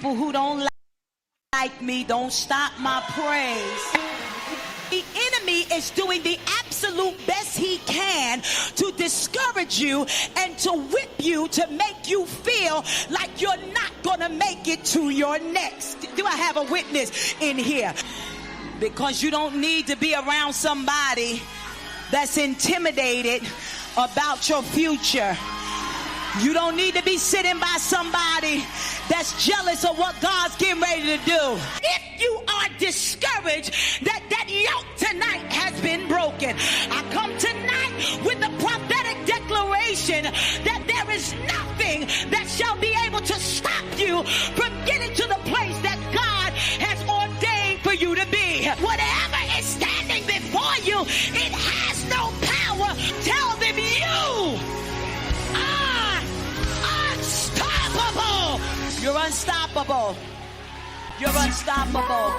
people who don't like me don't stop my praise. The enemy is doing the absolute best he can to discourage you and to whip you to make you feel like you're not gonna make it to your next. Do I have a witness in here? Because you don't need to be around somebody that's intimidated about your future. You don't need to be sitting by somebody that's jealous of what God's getting ready to do. If you are discouraged that yoke tonight has been broken, I come tonight with the prophetic declaration that there is nothing that shall be able to stop you from getting to the place that God has ordained for you to be. Whatever is standing before you, it has no power. Tell them you are unstoppable. You're unstoppable. You're unstoppable.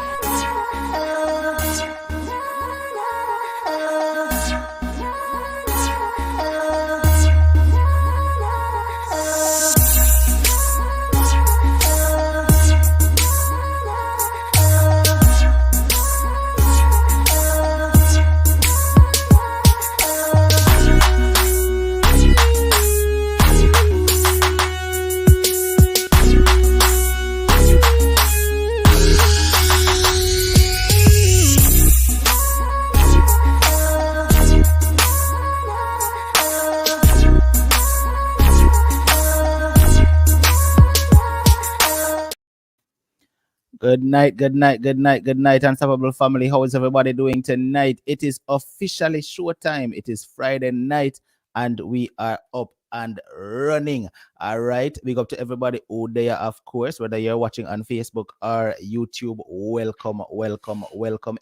Good night, Unstoppable family. How is everybody doing tonight? It is officially showtime. It is Friday night, and we are up and running. All right, big up to everybody who there, of course, whether you're watching on Facebook or YouTube. Welcome,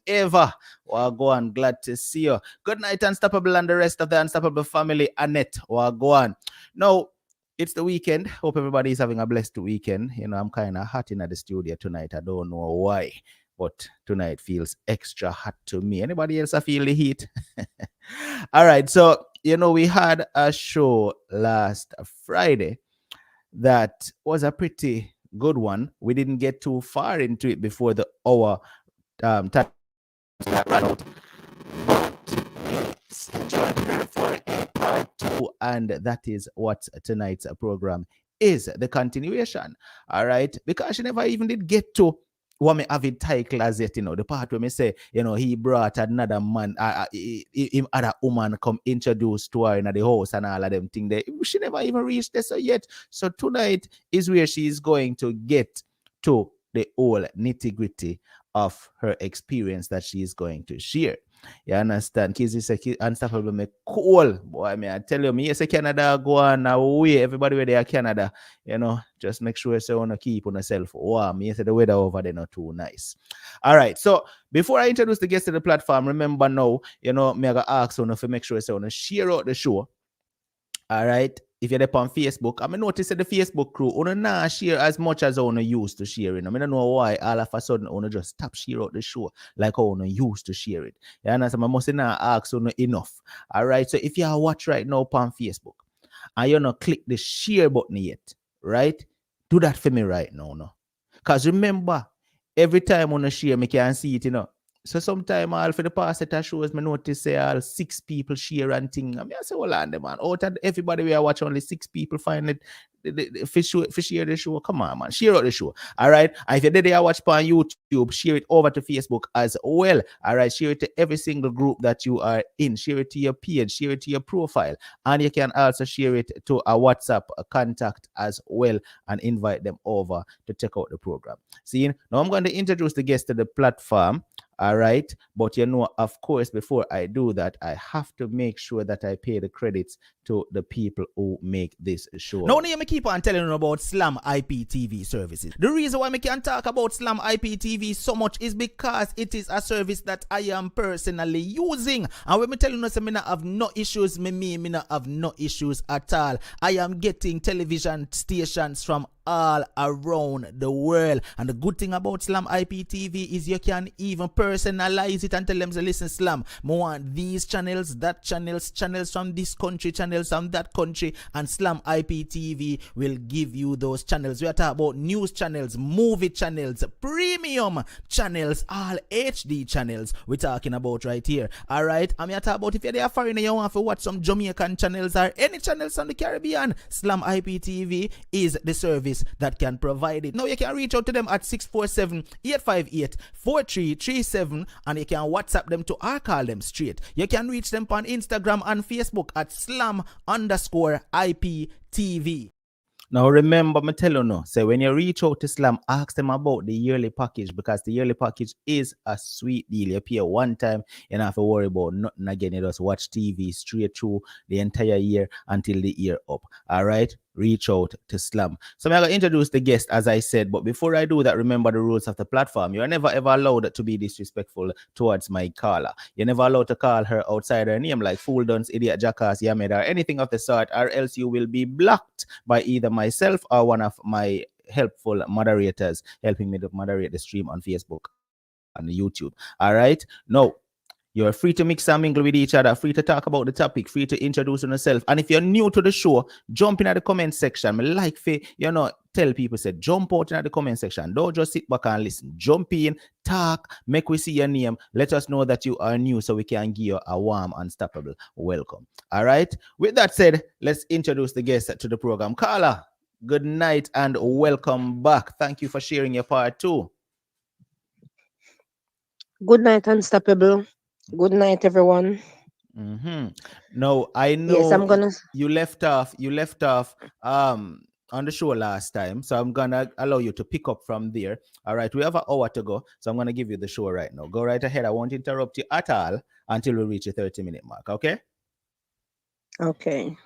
Eva. Well, go on, glad to see you. Good night, Unstoppable, and the rest of the Unstoppable family. Annette, well, go on. Now, it's the weekend. Hope everybody is having a blessed weekend. You know, I'm kind of hot in the studio tonight. I don't know why, but tonight feels extra hot to me. Anybody else feel the heat? All right. So, you know, we had a show last Friday that was a pretty good one. We didn't get too far into it before the hour time ran out. And that is what tonight's program is, the continuation. All right, because she never even did get to what me have it title as yet, you know, the part where me say, you know, he brought another man, other woman come introduce to her in the house and all of them thing there. She never even reached this yet. So tonight is where she is going to get to the whole nitty-gritty of her experience that she is going to share. You understand? Kids is unstoppable, me cool. Boy, I mean, I tell you, me say Canada go on away. Everybody where they are Canada, you know, just make sure you want to keep on yourself warm. Me say the weather over there not too nice. All right. So before I introduce the guests to the platform, remember now, you know, me I gotta ask you to make sure you want to share out the show. All right. If you're up on Facebook, I mean, notice that the Facebook crew wanna not share as much as I wanna used to sharing. I mean, I don't know why all of a sudden I wanna just stop share out the show like I wanna used to share it. You understand? I must not ask you enough. All right. So if you are watch right now on Facebook and you not click the share button yet, right? Do that for me right now, no. Because remember, every time I wanna share, me can see it, you know. So sometime all for the past set of shows, me notice say all 6 people share and thing. I mean, I say, well, on man. Out of everybody we are watching, only 6 people find it for share the show. Come on, man. Share out the show. All right. And if you're there watch on YouTube, share it over to Facebook as well. All right. Share it to every single group that you are in. Share it to your page. Share it to your profile. And you can also share it to a WhatsApp contact as well and invite them over to check out the program. See, now I'm going to introduce the guest to the platform. All right. But you know, of course, before I do that, I have to make sure that I pay the credits to the people who make this show. Now, let me keep on telling you about Slam IPTV services. The reason why I can talk about Slam IPTV so much is because it is a service that I am personally using. And when I tell you, I not have no issues, me not have no issues at all. I am getting television stations from all around the world. And the good thing about Slam IPTV is you can even personalize it and tell them to listen, Slam, I want these channels, that channels from this country, channels from that country, and Slam IPTV will give you those channels. We are talking about news channels, movie channels, premium channels, all HD channels we're talking about right here. Alright, I'm here talking about if you're there foreign and you want to watch some Jamaican channels or any channels from the Caribbean, Slam IPTV is the service that can provide it. Now you can reach out to them at 647-858-4337 and you can WhatsApp them to or call them straight. You can reach them on Instagram and Facebook at slam_IPTV. Now remember, me tell you no. So when you reach out to Slam, ask them about the yearly package because the yearly package is a sweet deal. You pay one time, you don't have to worry about nothing again. You just watch TV straight through the entire year until the year up. All right. Reach out to Slam. So I'm going to introduce the guest as I said, but before I do that, remember the rules of the platform. You are never ever allowed to be disrespectful towards my Carla. You're never allowed to call her outside her name like fool, dunce, idiot, jackass, yamed, or anything of the sort, or else you will be blocked by either myself or one of my helpful moderators helping me to moderate the stream on Facebook and YouTube. All right. Now, you're free to mix and mingle with each other, free to talk about the topic, free to introduce yourself. And if you're new to the show, jump in at the comment section. I like, tell people, say, jump out in at the comment section. Don't just sit back and listen. Jump in, talk, make we see your name. Let us know that you are new so we can give you a warm, unstoppable welcome. All right. With that said, let's introduce the guest to the program. Carla, good night and welcome back. Thank you for sharing your part too. Good night, Unstoppable. Good night, everyone. Mm-hmm. No, I Yes, know I'm gonna. you left off on the show last time, so I'm gonna allow you to pick up from there. All right, we have an hour to go, so I'm gonna give you the show right now. Go right ahead. I won't interrupt you at all until we reach the 30-minute mark. Okay? Okay.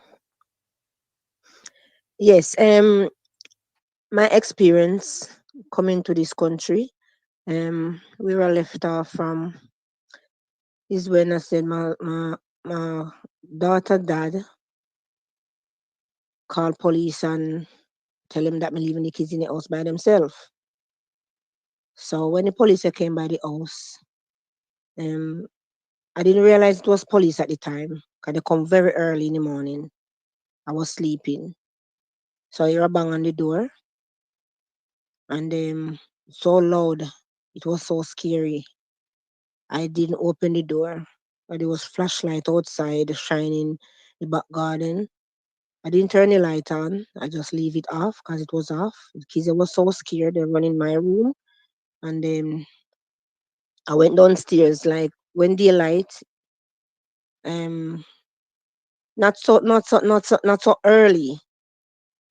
Yes. My experience coming to this country. We were left off from is when I said my daughter dad called police and tell him that me leaving the kids in the house by themselves. So when the police came by the house, um, I didn't realize it was police at the time because they come very early in the morning. I was sleeping. So I hear a bang on the door and so loud. It was so scary. I didn't open the door. But there was flashlight outside shining the back garden. I didn't turn the light on. I just leave it off because it was off. The kids were so scared. They run in my room. And then I went downstairs like when daylight, um not so early,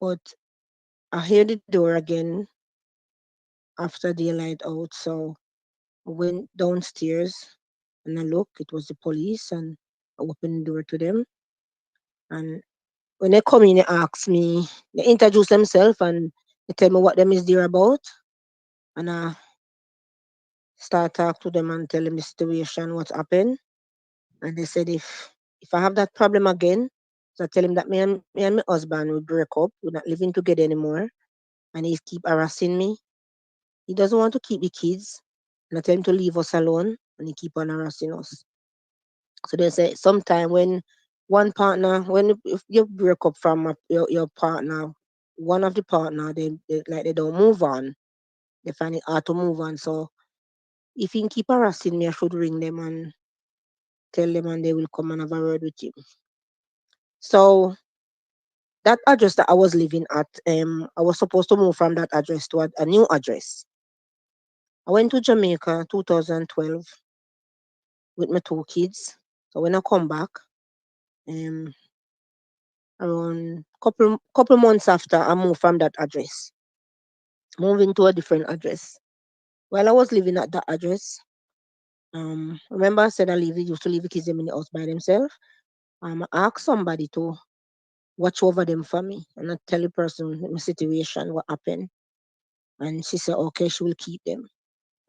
but I hear the door again after daylight out. So I went downstairs and I look, it was the police and I opened the door to them. And when they come in, they ask me, they introduce themselves and they tell me what them is there about. And I start talk to them and tell them the situation, what's happened. And they said if I have that problem again, so I tell him that me and my husband will break up, we're not living together anymore. And he keep harassing me. He doesn't want to keep the kids. And I tell him to leave us alone and he keep on harassing us. So they say sometime when one partner, if you break up from your partner, one of the partner, they don't move on. They find it hard to move on. So if he keep harassing me, I should ring them and tell them and they will come and have a word with him. So that address that I was living at, I was supposed to move from that address to a new address. I went to Jamaica 2012 with my two kids. So when I come back, um, around couple months after I moved from that address, moving to a different address. While I was living at that address, remember I said used to leave the kids in the house by themselves. I asked somebody to watch over them for me and I tell the person my situation, what happened. And she said, okay, she will keep them.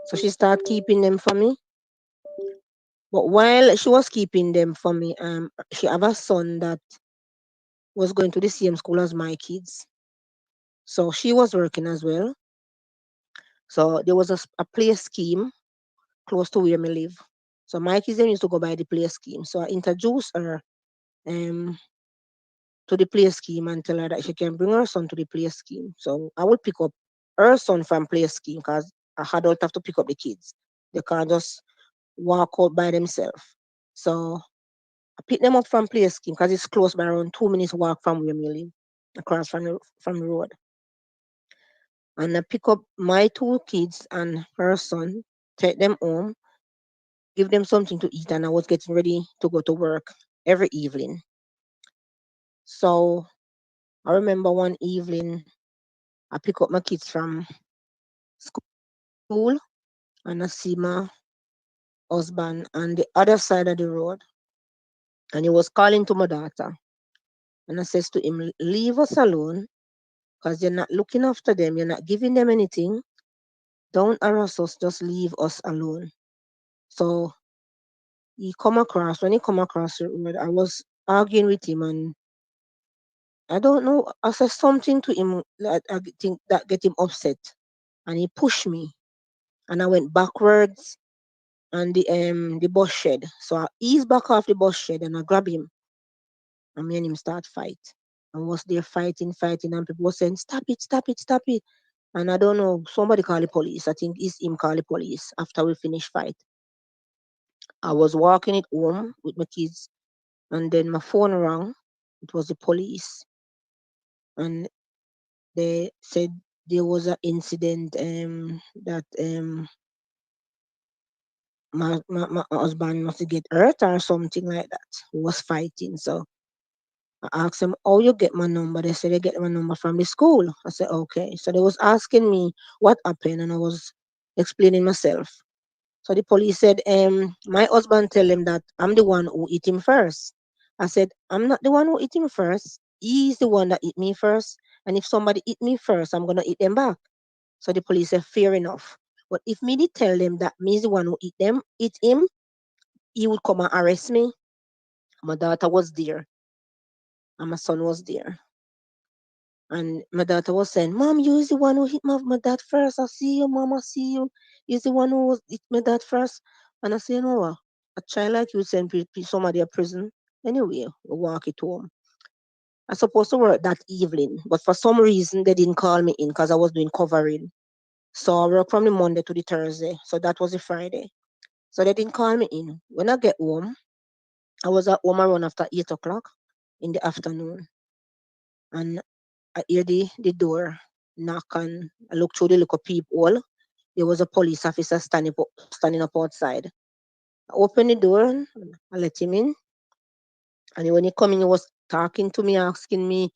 So she started keeping them for me. But while she was keeping them for me, she have a son that was going to the same school as my kids. So she was working as well. So there was a play scheme close to where me live. So my kids them used to go by the play scheme. So I introduced her um to the play scheme and tell her that she can bring her son to the play scheme. So I would pick up her son from play scheme because a adult have to pick up the kids. They can't just walk out by themselves. So I pick them up from play scheme because it's close by around 2 minutes walk from where we live, across from the road. And I pick up my two kids and her son, take them home, give them something to eat, and I was getting ready to go to work every evening. So I remember one evening I pick up my kids from school and I see my husband on the other side of the road and he was calling to my daughter. And I says to him, leave us alone because you're not looking after them, you're not giving them anything. Don't harass us, just leave us alone. So when he come across the road, I was arguing with him and I don't know, I said something to him that I think that get him upset. And he pushed me and I went backwards and the bus shed. So I eased back off the bus shed and I grab him and me and him start fight. And was there fighting, and people was saying, stop it, stop it, stop it. And I don't know, somebody call the police. I think it's him call the police after we finish fight. I was walking it home with my kids and then my phone rang. It was the police and they said there was an incident that my husband must get hurt or something like that. We was fighting. So I asked them, oh, you get my number? They said they get my number from the school. I said, okay. So they was asking me what happened and I was explaining myself. So the police said, my husband tell him that I'm the one who hit him first. I said, I'm not the one who hit him first. He's the one that hit me first. And if somebody hit me first, I'm gonna hit them back. So the police said, fair enough. But if me did tell them that me's the one who hit him, he would come and arrest me. My daughter was there and my son was there. And my daughter was saying, Mom, you is the one who hit my dad first. I see you, Mom, I see you. You's the one who was hit my dad first. And I say, you know what? A child like you send somebody to prison. Anyway, we walk it home. I supposed to work that evening, but for some reason they didn't call me in because I was doing covering. So I worked from the Monday to the Thursday. So that was the Friday. So they didn't call me in. When I get home, I was at home around after 8 o'clock in the afternoon. And I hear the door knock and I look through the little peephole. There was a police officer standing up outside. I opened the door and I let him in. And when he come in, he was talking to me, asking me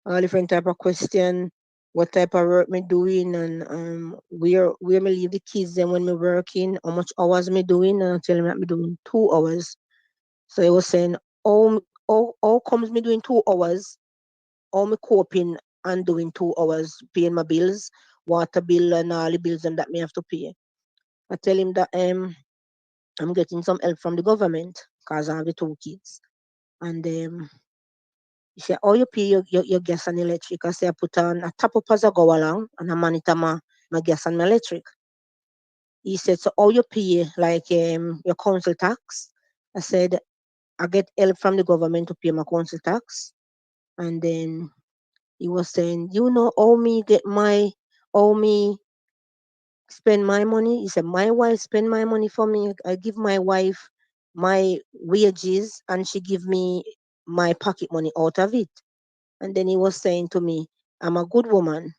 all different type of question, what type of work me doing and where me leave the kids and when me working, how much hours me doing, and I tell him that me doing 2 hours. So he was saying, how comes me doing 2 hours? How me coping and doing 2 hours, paying my bills, water bill and all the bills and that me have to pay. I tell him that I'm getting some help from the government because I have the two kids. And he said, oh, you pay your gas and electric. I say, I put on a top up as I go along and I monitor my gas and my electric. He said, so how you pay like your council tax? I said, I get help from the government to pay my council tax. And then he was saying, you know how me spend my money. He said, my wife spend my money for me. I give my wife my wages and she give me my pocket money out of it. And then he was saying to me, I'm a good woman.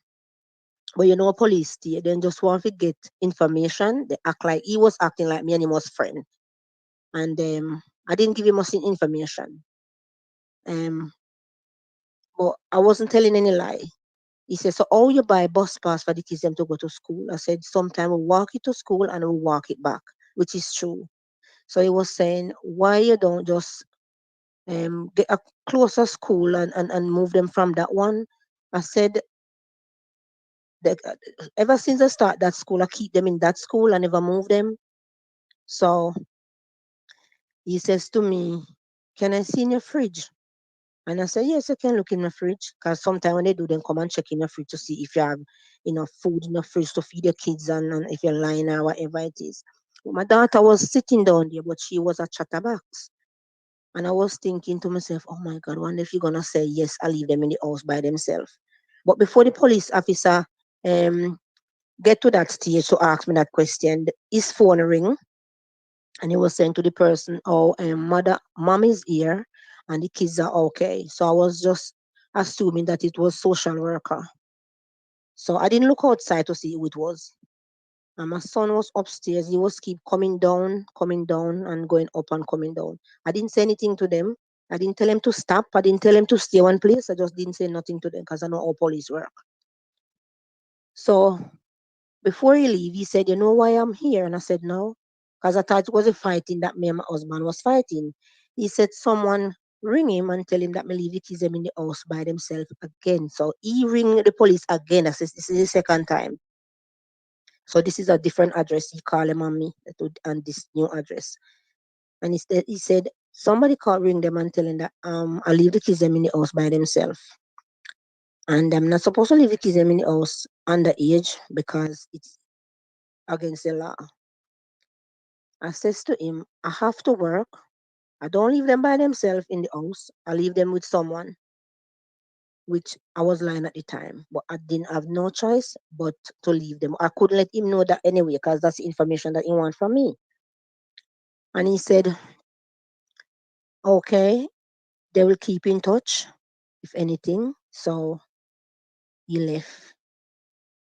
But you know, police they then just want to get information. They act like he was acting like me and him was friend. And I didn't give him much information. Um, but I wasn't telling any lie. He said, so how you buy bus pass for the kids them to go to school? I said, sometime we walk it to school and we walk it back, which is true. So he was saying, why you don't just get a closer school and move them from that one? I said, that, ever since I start that school, I keep them in that school. I never move them. So he says to me, can I see in your fridge? And I said, yes, you can look in my fridge. Because sometimes when they do, then come and check in your fridge to see if you have enough food in your fridge to feed your kids and if you're lying or whatever it is. My daughter was sitting down there, but she was a chatterbox. And I was thinking to myself, oh my God, wonder if you're gonna say yes, I'll leave them in the house by themselves. But before the police officer um get to that stage to ask me that question, his phone ring and he was saying to the person, oh, mom is here and the kids are okay. So I was just assuming that it was social worker. So I didn't look outside to see who it was. And my son was upstairs. He was keep coming down, and going up and coming down. I didn't say anything to them. I didn't tell him to stop. I didn't tell him to stay one place. I just didn't say nothing to them because I know how police work. So before he leave, he said, you know why I'm here? And I said, no. Because I thought it was a fighting that me and my husband was fighting. He said someone ring him and tell him that me leave the kids them in the house by themselves again. So he ring the police again. I said, this is the second time. So this is a different address. He called him on me and this new address. And he said somebody called ring them and tell him that I leave the kids them in the house by themselves. And I'm not supposed to leave the kids them in the house underage because it's against the law. I says to him, I have to work. I don't leave them by themselves in the house. I leave them with someone, which I was lying at the time. But I didn't have no choice but to leave them. I couldn't let him know that anyway, because that's the information that he want from me. And he said, okay, they will keep in touch if anything. So he left.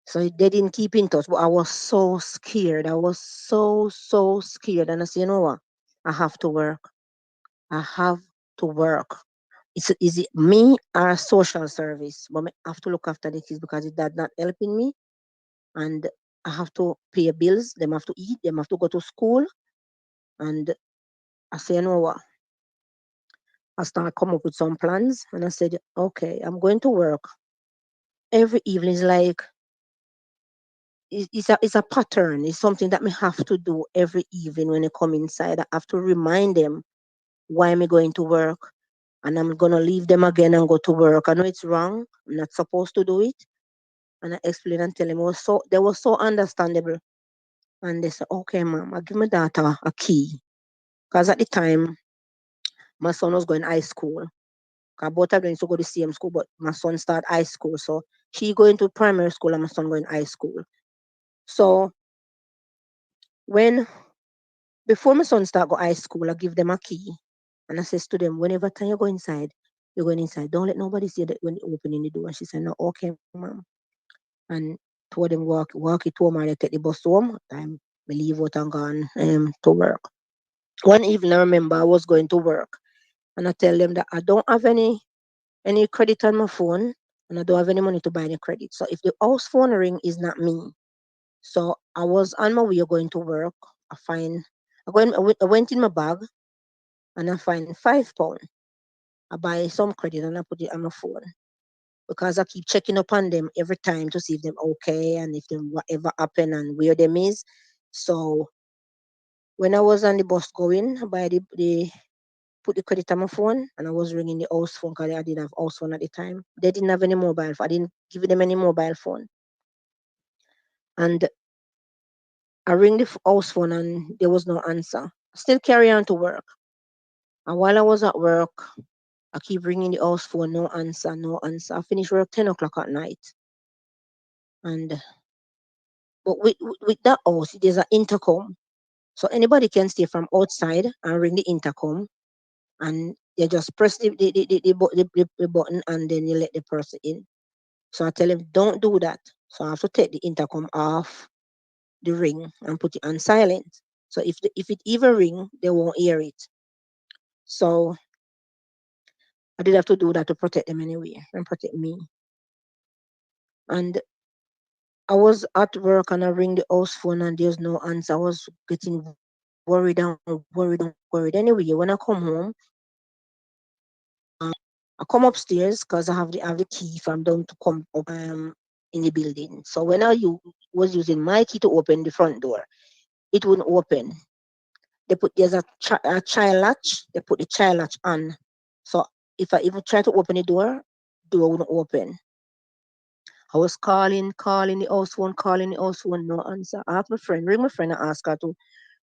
So they didn't keep in touch, but I was so scared. I was so scared. And I said, you know what? I have to work. I have to work. Is it me or social service? But I have to look after the kids because it did not helping me. And I have to pay bills. Them have to eat. Them have to go to school. And I say, you know what? I start come up with some plans. And I said, okay, I'm going to work. Every evening is like, it's a pattern. It's something that me have to do every evening when I come inside. I have to remind them why I'm going to work. And I'm gonna leave them again and go to work. I know it's wrong. I'm not supposed to do it. And I explained and tell them they were so understandable. And they said, okay, mom, I'll give my daughter a key. Because at the time my son was going high school. Cause both of them used to go to the same school, but my son started high school. So she going to primary school and my son going high school. So when before my son start go high school, I give them a key. And I says to them, whenever time you go inside, you're going inside. Don't let nobody see that when you opening the door. And she said, no, okay, mom. And told them walk it home and they take the bus home. Time me leave out and gone to work. One evening I remember I was going to work and I tell them that I don't have any credit on my phone and I don't have any money to buy any credit. So if the house phone ring is not me. So I was on my way going to work. I went in my bag and I find £5. I buy some credit and I put it on my phone because I keep checking up on them every time to see if them okay and if them whatever happened and where them is. So when I was on the bus going, I buy the put the credit on my phone and I was ringing the house phone because I didn't have house phone at the time. They didn't have any mobile phone. I didn't give them any mobile phone. And I ring the house phone and there was no answer. Still carry on to work. And while I was at work, I keep ringing the house phone, no answer, no answer. I finish work 10 o'clock at night. And but with that house, there's an intercom. So anybody can stay from outside and ring the intercom and you just press the button and then you let the person in. So I tell him, don't do that. So I have to take the intercom off the ring and put it on silent. So if it even ring, they won't hear it. So I did have to do that to protect them anyway and protect me. And I was at work and I ring the house phone and there's no answer. I was getting worried. Anyway, when I come home, I come upstairs because I have the key from down to come up in the building. So when was using my key to open the front door, it wouldn't open. There's a child latch. They put the child latch on. So if I even try to open the door wouldn't open. I was calling the house phone, no answer. I have my friend, ring my friend and ask her to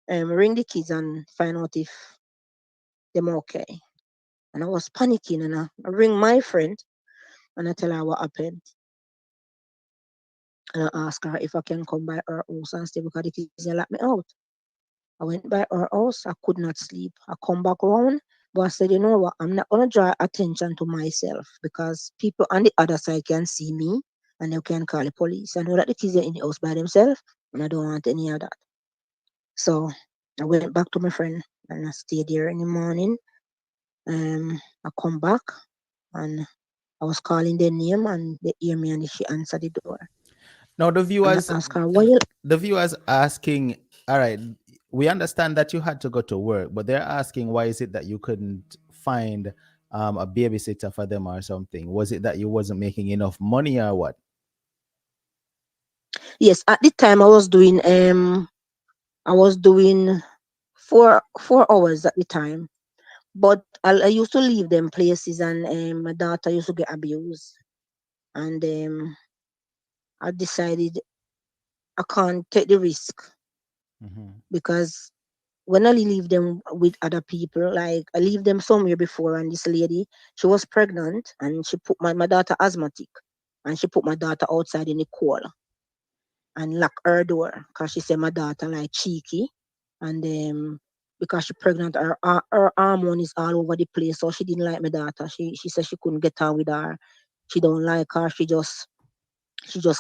ring the kids and find out if them okay. And I was panicking and I ring my friend and I tell her what happened. And I ask her if I can come by her house and stay because the kids they lock me out. I went by her house, I could not sleep. I come back home, but I said, you know what, I'm not gonna draw attention to myself because people on the other side can see me and they can call the police. I know that the kids are in the house by themselves and I don't want any of that. So I went back to my friend and I stayed there in the morning. I come back and I was calling their name and they hear me and she answered the door. Now And I asked her, why you the viewers asking, all right, we understand that you had to go to work, but they're asking why is it that you couldn't find a babysitter for them or something? Was it that you wasn't making enough money or what? yes, at the time I was doing 4 hours at the time. But I used to leave them places and my daughter used to get abused. And I decided I can't take the risk Hmm. because when I leave them with other people, like I leave them somewhere before, and this lady, she was pregnant and she put my daughter asthmatic and she put my daughter outside in the cold and lock her door because she said my daughter like cheeky and because she pregnant her hormone is all over the place, so she didn't like my daughter. She said she couldn't get on with her. She don't like her. She just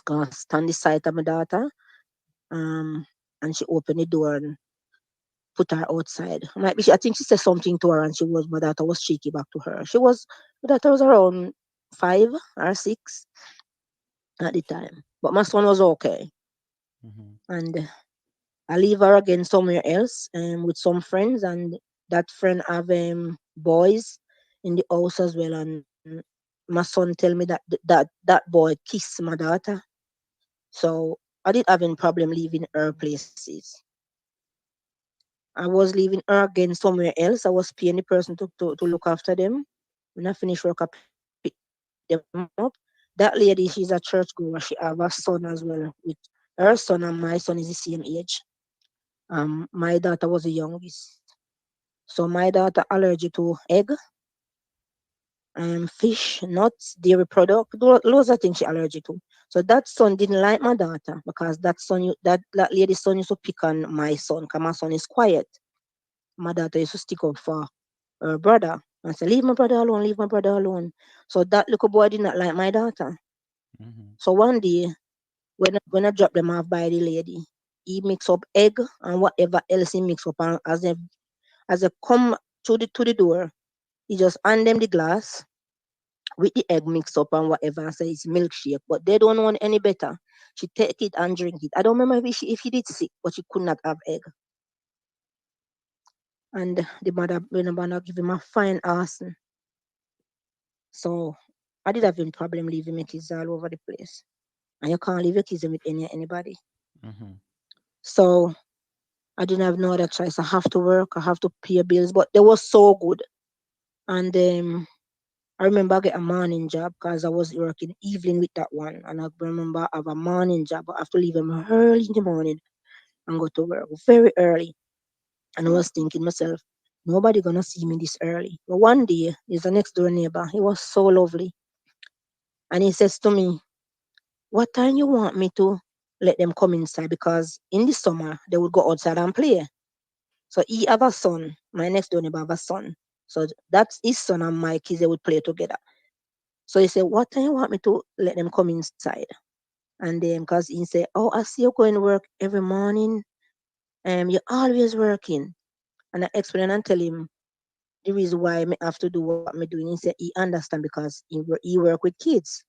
can't stand the sight of my daughter. um and she opened the door and put her outside. Might be I think she said something to her and my daughter was cheeky back to her. My daughter was around 5 or 6 at the time, but my son was okay. Hmm. And I leave her again somewhere else with some friends, and that friend have boys in the house as well. And my son tell me that boy kissed my daughter. So I did having problem leaving her places. I was leaving her again somewhere else. I was paying the person to look after them. When I finish work, I pick them up. That lady, she's a church goer. She have a son as well. With her son and my son is the same age. My daughter was the youngest. So my daughter allergic to egg, fish, nuts, dairy product, loads of things she allergic to. So that son didn't like my daughter because that lady's son used to pick on my son because my son is quiet. My daughter used to stick up for her brother and say, leave my brother alone, leave my brother alone. So that little boy did not like my daughter. Hmm. So one day when I drop them off by the lady, he mix up egg and whatever else he mix up, and as they come to the door, he just hand them the glass with the egg mixed up and whatever and say it's milkshake, but they don't want any better. She take it and drink it. I don't remember if she did sick, but she could not have egg. And the mother, when the mother give him a fine arson. So I did have a problem leaving my kids all over the place. And you can't leave your kids with anybody. Hmm. So I didn't have no other choice. I have to work, I have to pay bills, but they was so good. And I remember I get a morning job because I was working evening with that one. And I remember I have a morning job. I have to leave them early in the morning and go to work very early. And I was thinking myself, nobody gonna see me this early. But one day, there's a next door neighbor. He was so lovely. And he says to me, what time you want me to let them come inside? Because in the summer, they would go outside and play. So he have a son. My next door neighbor have a son. So that's his son and my kids, they would play together. So he said, what time you want me to let them come inside? And then because he said, oh, I see you going to work every morning. You're always working. And I explain and tell him the reason why I have to do what I'm doing. He said he understand because he work with kids.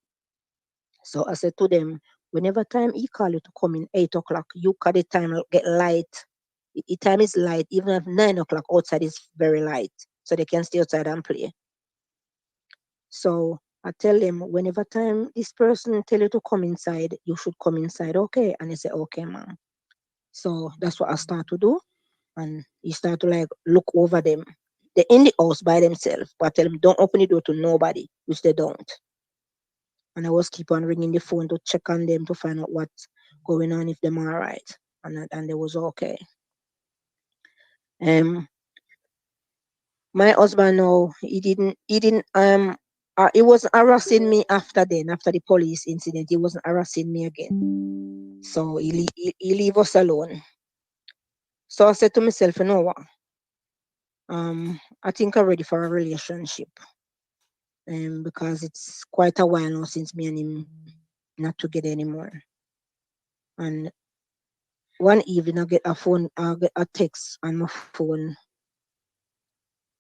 So I said to them, whenever time he call you to come in 8 o'clock, you call the time get light. The time is light, even if 9 o'clock outside is very light. So they can stay outside and play. So I tell them whenever time this person tell you to come inside, you should come inside, okay? And they say, okay, ma'am. So that's what I start to do. And you start to like look over them. they're in the house by themselves. But I tell them don't open the door to nobody, which they don't. And I was keep on ringing the phone to check on them to find out what's going on, if them all right. And they was okay. Um, my husband now he wasn't harassing me after then, after the police incident. He wasn't harassing me again. So he leave us alone. So I said to myself, you know what? I think I'm ready for a relationship. Because it's quite a while now since me and him not together anymore. And one evening I get a text on my phone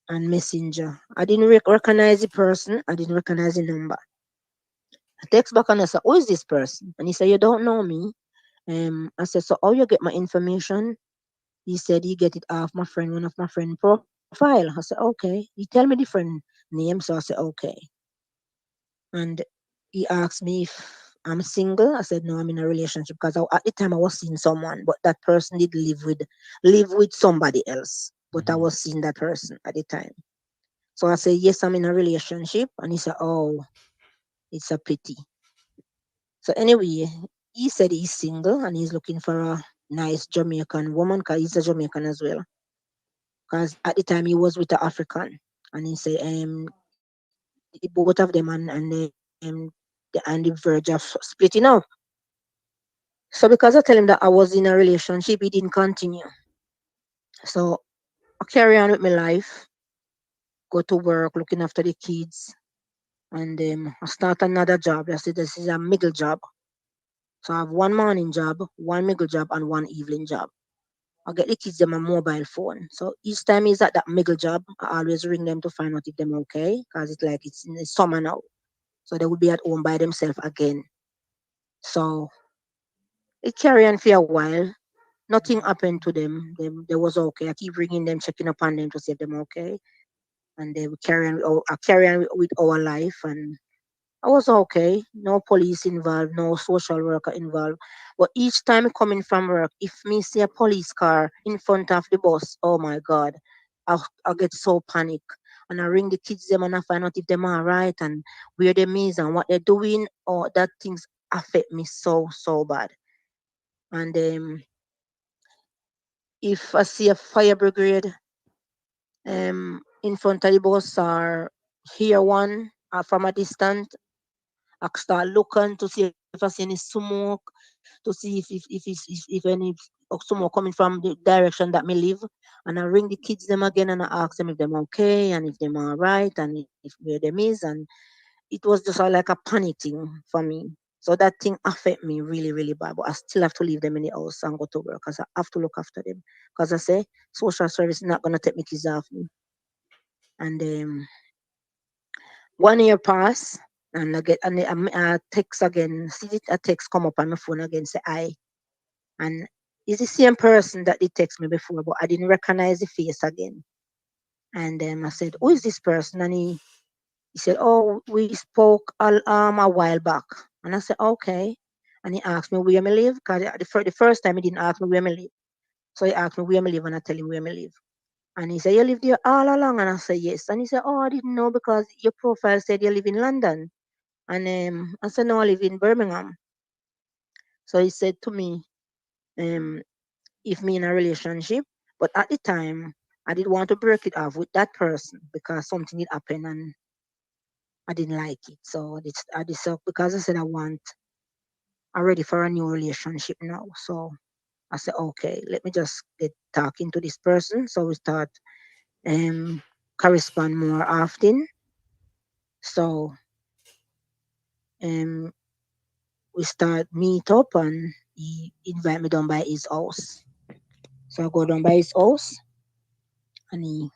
and messenger. I didn't recognize the person, I didn't recognize the number. I text back and I said, who is this person? And he said, you don't know me. I said, so how you get my information? He said he get it off my friend, one of my friend profile. I said, okay. He tell me different name, so I said, okay. And he asked me if I'm single. I said no, I'm in a relationship, because at the time I was seeing someone, but that person did live with somebody else. But I Mhm. was seeing that person at the time. So I said yes, I'm in a relationship, and he said, oh, it's a pity. So anyway, he said he's single and he's looking for a nice Jamaican woman, because he's a Jamaican as well. Because at the time he was with the African, and he said both of them they're on the verge of splitting up. So because I tell him that I was in a relationship, he didn't continue. So I carry on with my life, go to work, looking after the kids, and I start another job. I said this is a middle job. So I have one morning job, one middle job, and one evening job. I get the kids them a mobile phone. So each time he's at that middle job, I always ring them to find out if them okay, because it's like it's in the summer now. So they will be at home by themselves again. So it carry on for a while. Nothing happened to them. They was okay. I keep ringing them, checking up on them to see if them okay. And they would carry on carry on with our life, and I was okay. No police involved, no social worker involved. But each time coming from work, if me see a police car in front of the bus, oh my God, I get so panic. And I ring the kids them and I find out if them are right and where them is and what they're doing. Oh, that things affect me so bad. And if I see a fire brigade in front of the bus or hear one from a distance, I start looking to see if I see any smoke, to see if any smoke coming from the direction that me live. And I ring the kids them again and I ask them if them okay and if them all right and if where them is. And it was just like a panic thing for me. So that thing affect me really bad. But I still have to leave them in the house and go to work because I have to look after them. Because I say social service is not gonna take my kids off me. And 1 year pass, and I get a text again. See it, a text come up on my phone again. Say I, and it's the same person that they text me before, but I didn't recognize the face again. And I said, "Who is this person?" And he said, "Oh, we spoke a while back." And I said, "Okay." And he asked me where me live, because the first time he didn't ask me where me live. So he asked me where me live, and I tell him where me live. And he said, "You live there all along?" And I said, "Yes." And he said, "Oh, I didn't know because your profile said you live in London." And I said, "No, I live in Birmingham." So he said to me, um, if me in a relationship, but at the time, I did want to break it off with that person because something did happen and I didn't like it. So so because I said I'm ready for a new relationship now. So I said, okay, let me just get talking to this person. So we start um correspond more often. So um we start meet up and he invite me down by his house. So I go down by his house and he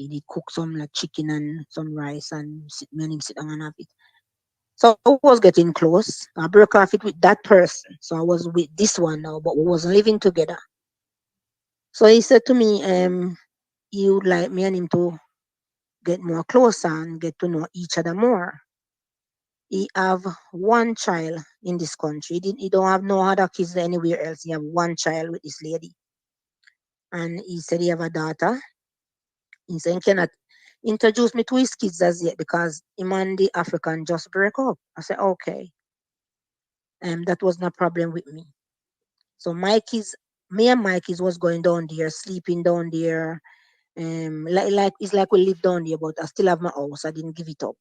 did cook some like chicken and some rice and me and him sit down and have it. So I was getting close. I broke off it with that person. So I was with this one now, but we wasn't living together. So he said to me, he would like me and him to get more closer and get to know each other more. He have one child in this country. He don't have no other kids anywhere else. He have one child with this lady. And he said he have a daughter He said he cannot introduce me to his kids as yet because him and the African just break up. I said, okay. That was no problem with me. So my kids, me and my kids was going down there, sleeping down there. Like it's like we live down there, but I still have my house. I didn't give it up.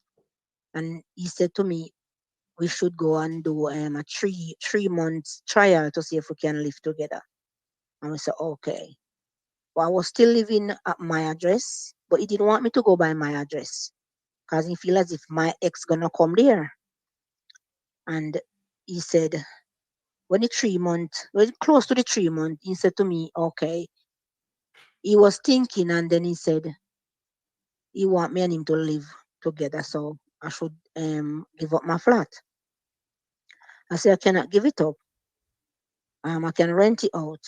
And he said to me, we should go and do a 3 months trial to see if we can live together. And we said, okay. But I was still living at my address, but he didn't want me to go by my address because he feel as if my ex gonna come there. And he said, when the 3 month, when close to the 3 month, he said to me, okay. He was thinking, and then he said he want me and him to live together, so I should give up my flat. I said I cannot give it up. I can rent it out.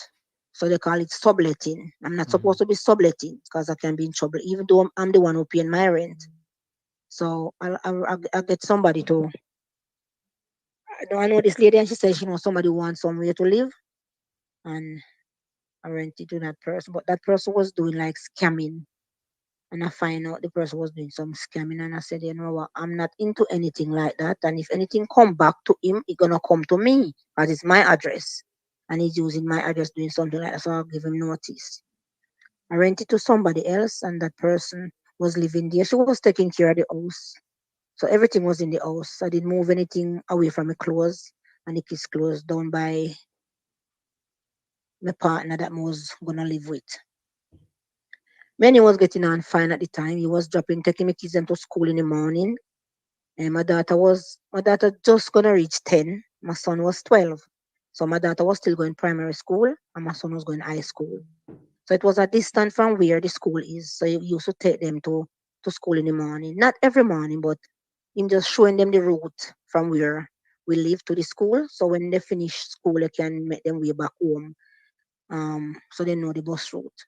So they call it subletting. I'm not Mhm. supposed to be subletting because I can be in trouble, even though I'm the one who paying my rent. So I'll get somebody to. I know this lady, and she said she knows somebody who wants somewhere to live, and I rent it to that person. But that person was doing like scamming, and I find out the person was doing some scamming, and I said, you know what, I'm not into anything like that. And if anything come back to him, it gonna come to me because it's my address, and he's using my address doing something like that. So I'll give him notice. I rented to somebody else, and that person was living there. She was taking care of the house. So everything was in the house. I didn't move anything away from my clothes and the kids' clothes down by my partner that I was gonna live with. When he was getting on fine at the time, he was taking my kids them to school in the morning. And my daughter just gonna reach 10. My son was 12. So my daughter was still going primary school and my son was going high school. So it was a distance from where the school is. So you used to take them to school in the morning. Not every morning, but him just showing them the route from where we live to the school. So when they finish school, they can make them way back home. So they know the bus route.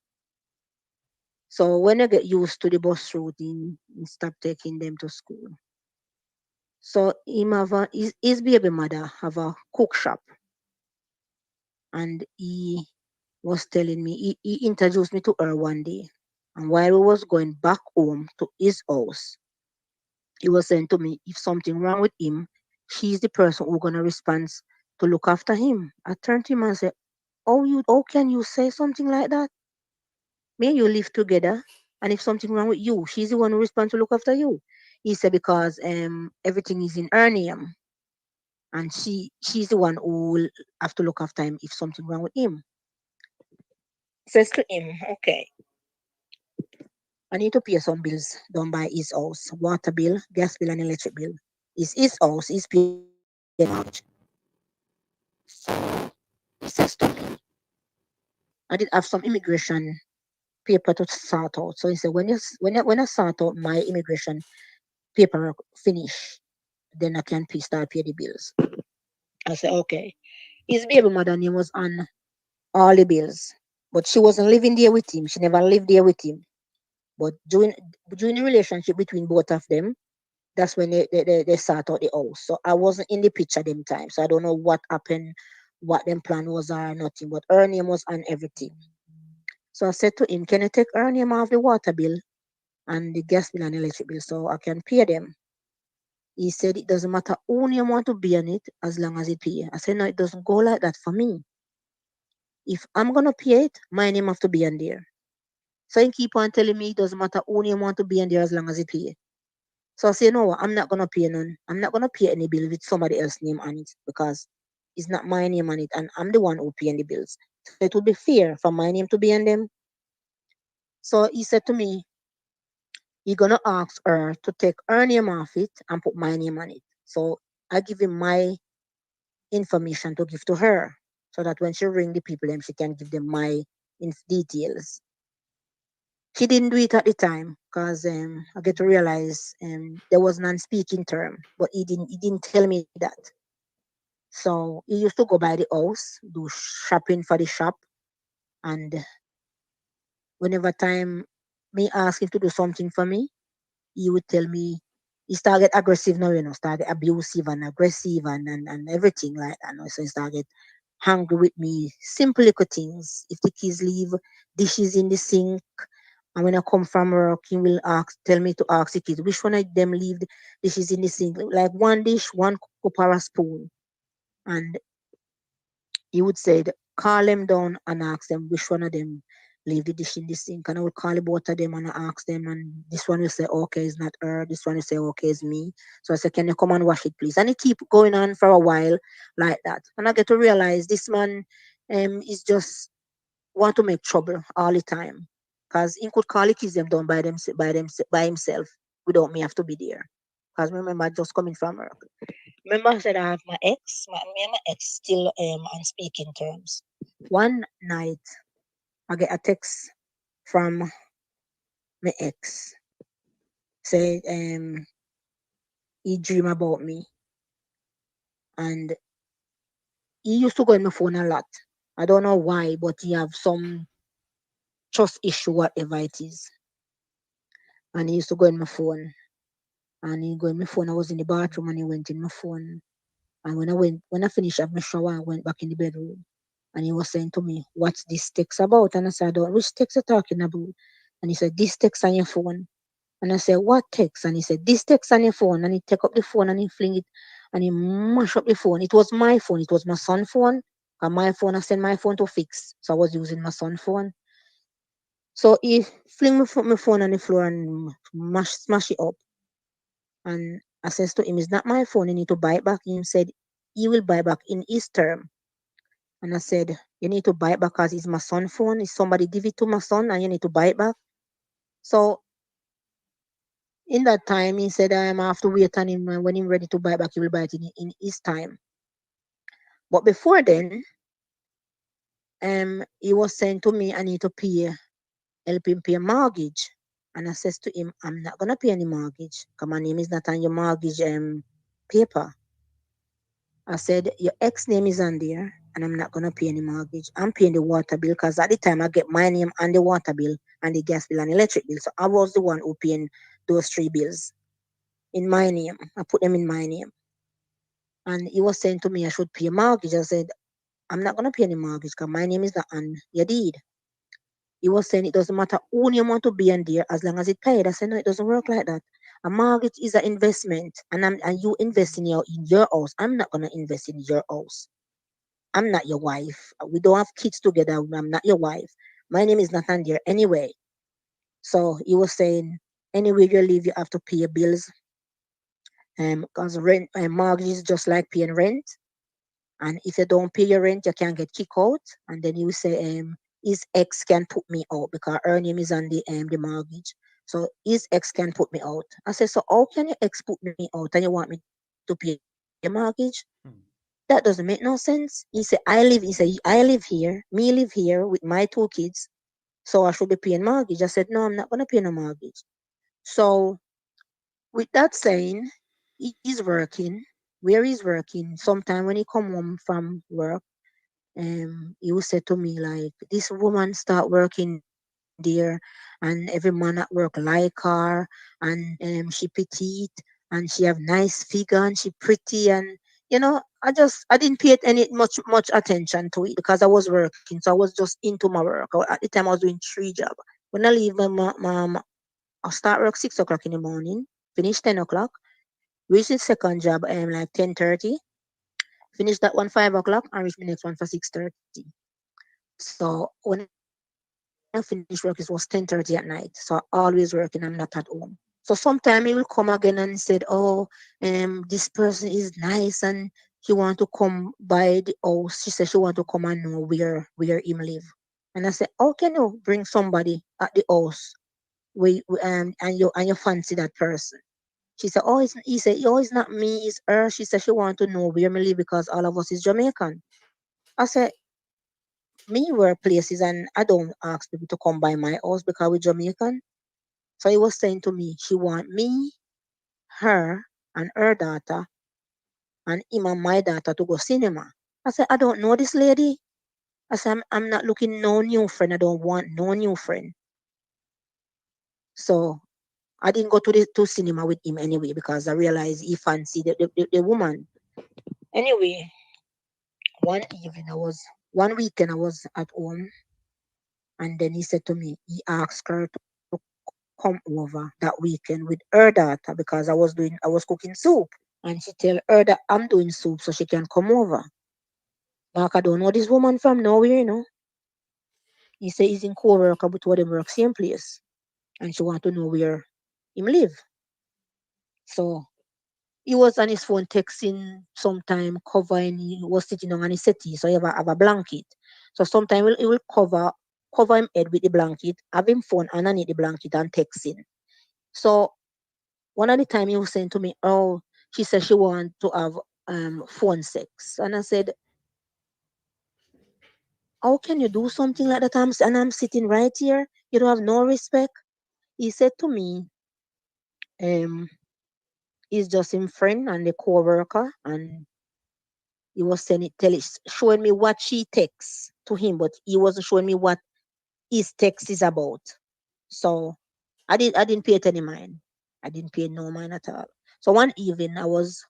So when they get used to the bus route, he stop taking them to school. So his baby mother have a cook shop, and he was telling me he introduced me to her one day. And while we was going back home to his house, he was saying to me, if something wrong with him, she's the person who gonna respond to look after him. I turned to him and said, how can you say something like that? Me and you live together, and if something wrong with you, she's the one who responds to look after you. He said because everything is in her name, and she's the one who will have to look after him if something wrong with him. Says to him, okay, I need to pay some bills done by his house, water bill, gas bill, and electric bill. It's his house, he's paying the mortgage. So he says to me, I did have some immigration paper to sort out. So he said, when I sort out my immigration paperwork finish, then I can start pay the bills. I said, okay. His baby mother name was on all the bills, but she wasn't living there with him. She never lived there with him. But during the relationship between both of them, that's when they sort out the house. So I wasn't in the picture them time. So I don't know what happened, what them plan was or nothing. But her name was on everything. So I said to him, can you take her name off the water bill and the gas bill and electric bill so I can pay them? He said it doesn't matter who name want to be on it as long as it pay. I said no, it doesn't go like that for me. If I'm gonna pay it, my name have to be on there. So he keep on telling me it doesn't matter who name want to be on there as long as it pay. So I say, no, I'm not gonna pay none. I'm not gonna pay any bill with somebody else's name on it because it's not my name on it, and I'm the one who paying the bills. So it would be fair for my name to be on them. So he said to me, he gonna ask her to take her name off it and put my name on it. So I give him my information to give to her, so that when she ring the people, then she can give them my details. She didn't do it at the time because I get to realize there was non-speaking term, but he didn't tell me that. So he used to go by the house, do shopping for the shop, and whenever time me ask him to do something for me, he would tell me he started aggressive now, started abusive and aggressive and everything like that. So he started hungry with me, simple little things. If the kids leave dishes in the sink And when I come from work, he will tell me to ask the kids which one of them leave the dishes in the sink. Like one dish, one cup or a spoon. And he would say, call them down and ask them which one of them leave the dish in the sink. And I would call the both of them and ask them. And this one will say, okay, it's not her. This one will say, okay, it's me. So I said, can you come and wash it, please? And it keep going on for a while like that. And I get to realize this man is just want to make trouble all the time. Because he could call the kids them down by himself without me have to be there. Because remember, I just coming from work. Remember, I said I have my ex. Me and my ex still on speaking terms. One night, I get a text from my ex. Say he dream about me, and he used to go in my phone a lot. I don't know why, but he have some trust issue, whatever it is. And he used to go in my phone, and he go in my phone. I was in the bathroom, and he went in my phone. And when I finished having my shower, I went back in the bedroom. And he was saying to me, what's this text about? And I said, I don't, which text are you talking about? And he said, this text on your phone. And I said, what text? And he said, this text on your phone. And he take up the phone and he fling it and he mash up the phone. It was my phone. It was my son's phone. And my phone, I sent my phone to fix. So I was using my son's phone. So he fling my phone on the floor and smash it up. And I says to him, it's not my phone. You need to buy it back. He said, he will buy back in his term. And I said, you need to buy it back because it's my son's phone. If somebody give it to my son and you need to buy it back. So in that time, he said, I have to wait on him. And when he's ready to buy it back, he will buy it in his time. But before then, he was saying to me, I need to help him pay a mortgage. And I says to him, I'm not going to pay any mortgage because my name is not on your mortgage paper. I said, your ex name is on there and I'm not going to pay any mortgage. I'm paying the water bill because at the time I get my name on the water bill and the gas bill and electric bill. So I was the one who paying those three bills in my name. I put them in my name. And he was saying to me I should pay a mortgage. I said, I'm not going to pay any mortgage because my name is not on your deed. He was saying it doesn't matter who you want to be in there as long as it paid. I said, no, it doesn't work like that. A mortgage is an investment and you invest in your house. I'm not going to invest in your house. I'm not your wife. We don't have kids together. I'm not your wife. My name is not on there anyway. So he was saying, anyway you live, you have to pay your bills. Because rent and mortgage is just like paying rent. And if you don't pay your rent, you can get kicked out. And then you say, his ex can put me out because her name is on the mortgage. So his ex can put me out. I said, so how can your ex put me out and you want me to pay your mortgage? That doesn't make no sense. He said, I live here, me live here with my two kids, so I should be paying mortgage. I said, no, I'm not gonna pay no mortgage. So with that saying, he's working. Where he's working, sometime when he come home from work, he will say to me like, this woman start working there and every man at work like her and she petite and she have nice figure and she pretty and I didn't pay it any much attention to it because I was working, so I was just into my work. At the time I was doing three jobs. When I leave I start work 6 o'clock in the morning, finish 10 o'clock, reach the second job like 10:30, finish that one 5 o'clock and reach my next one for 6:30. So when I finish work, it was 10:30 at night. So I always working. I'm not at home. So sometime he will come again and said, "Oh, this person is nice and she want to come by the house." She said she want to come and know where him live. And I said, "How can you bring somebody at the house and you fancy that person?" She said, "Oh, he said, oh, it's not me, it's her." She said she want to know where me live because all of us is Jamaican. I said, me work places and I don't ask people to come by my house because we're Jamaican. So he was saying to me, she want me, her, and her daughter, and him and my daughter to go cinema. I said, I don't know this lady. I said, I'm not looking no new friend. I don't want no new friend. So I didn't go to cinema with him anyway because I realized he fancied the woman. Anyway, one evening one weekend I was at home and then he said to me, he asked her to come come over that weekend with her daughter because I was cooking soup. And she tell her that I'm doing soup so she can come over. Mark, I don't know this woman from nowhere, you know. He say he's in co-worker, but what them work same place. And she want to know where him live. So he was on his phone texting sometime, covering, he was sitting on his settee, so he have a blanket. So sometime he will cover him head with the blanket, have him phone underneath the blanket and texting. So one of the time he was saying to me, oh, she said she want to have phone sex. And I said, how can you do something like that? And I'm sitting right here. You don't have no respect. He said to me, um, he's just him friend and the co-worker, and he was showing me what she texts to him, but he wasn't showing me what his text is about. So I didn't pay it any mind. I didn't pay no mind at all. So one evening I was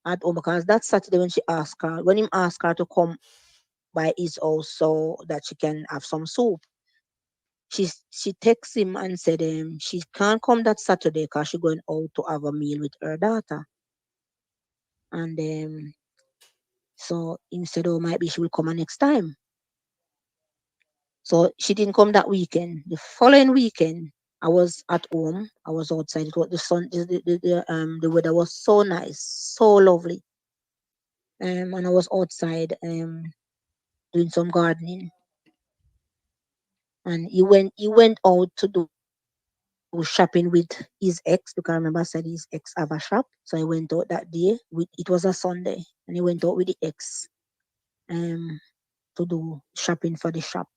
at home because that Saturday when him asked her to come by his house so that she can have some soup. She texts him and said she can't come that Saturday because she going out to have a meal with her daughter. And so he said, oh, might be she will come next time. So she didn't come that weekend. The following weekend, I was at home. I was outside. It was the sun. The weather was so nice, so lovely. And I was outside doing some gardening. And he went out to do shopping with his ex because I remember I said his ex have a shop. So I went out that day. It was a Sunday, and he went out with the ex um to do shopping for the shop.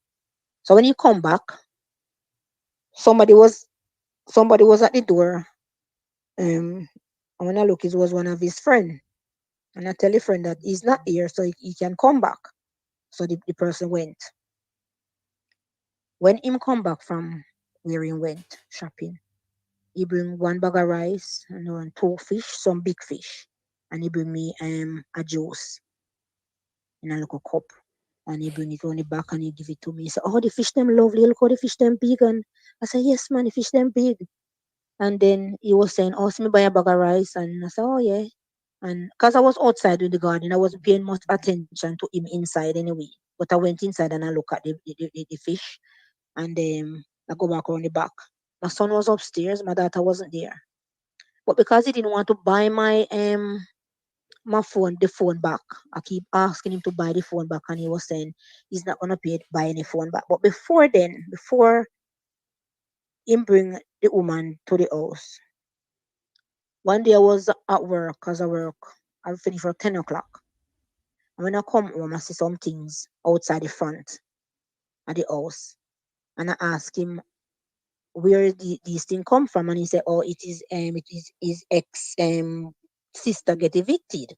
So when he come back, somebody was somebody was at the door. Um, and when I look, it was one of his friend. And I tell the friend that he's not here, so he can come back. So the person went. When him come back from where he went shopping, he bring one bag of rice and two fish, some big fish, and he bring me a juice in a little cup. And he bring it on the back and he give it to me. He said, oh, the fish them lovely. Look how the fish them big. And I said, yes, man, the fish them big. And then he was saying, oh, see me buy a bag of rice. And I said, oh, yeah. And because I was outside with the garden, I wasn't paying much attention to him inside anyway. But I went inside and I look at the fish. And I go back around the back. My son was upstairs. My daughter wasn't there. But because he didn't want to buy my phone, the phone back. I keep asking him to buy the phone back, and he was saying he's not gonna buy any phone back. But before him bring the woman to the house, one day I was at work because I finished for 10 o'clock. And when I come home, I see some things outside the front of the house, and I ask him where these things come from, and he said, "Oh, it is his ex sister get evicted."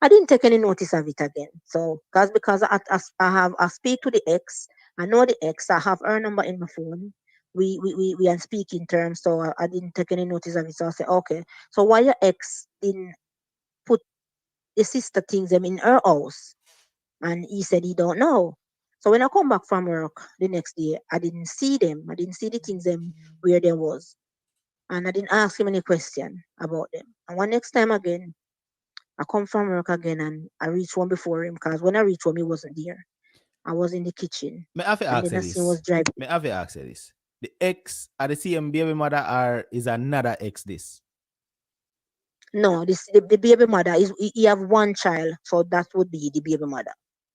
I didn't take any notice of it again. So, because I speak to the ex, I know the ex, I have her number in my phone. We are speaking terms, so I didn't take any notice of it. So I said, okay. So why your ex didn't put the sister things them in her house? And he said he don't know. So when I come back from work the next day, I didn't see them. I didn't see the things them where they was. And I didn't ask him any question about them. And one next time again, I come from work again and I reached home before him because when I reached home, he wasn't there. I was in the kitchen. Me have to And ask then you I seen this. was driving. Me have to ask you this. The ex are the same baby mother or is another ex this? No, the baby mother he have one child, so that would be the baby mother.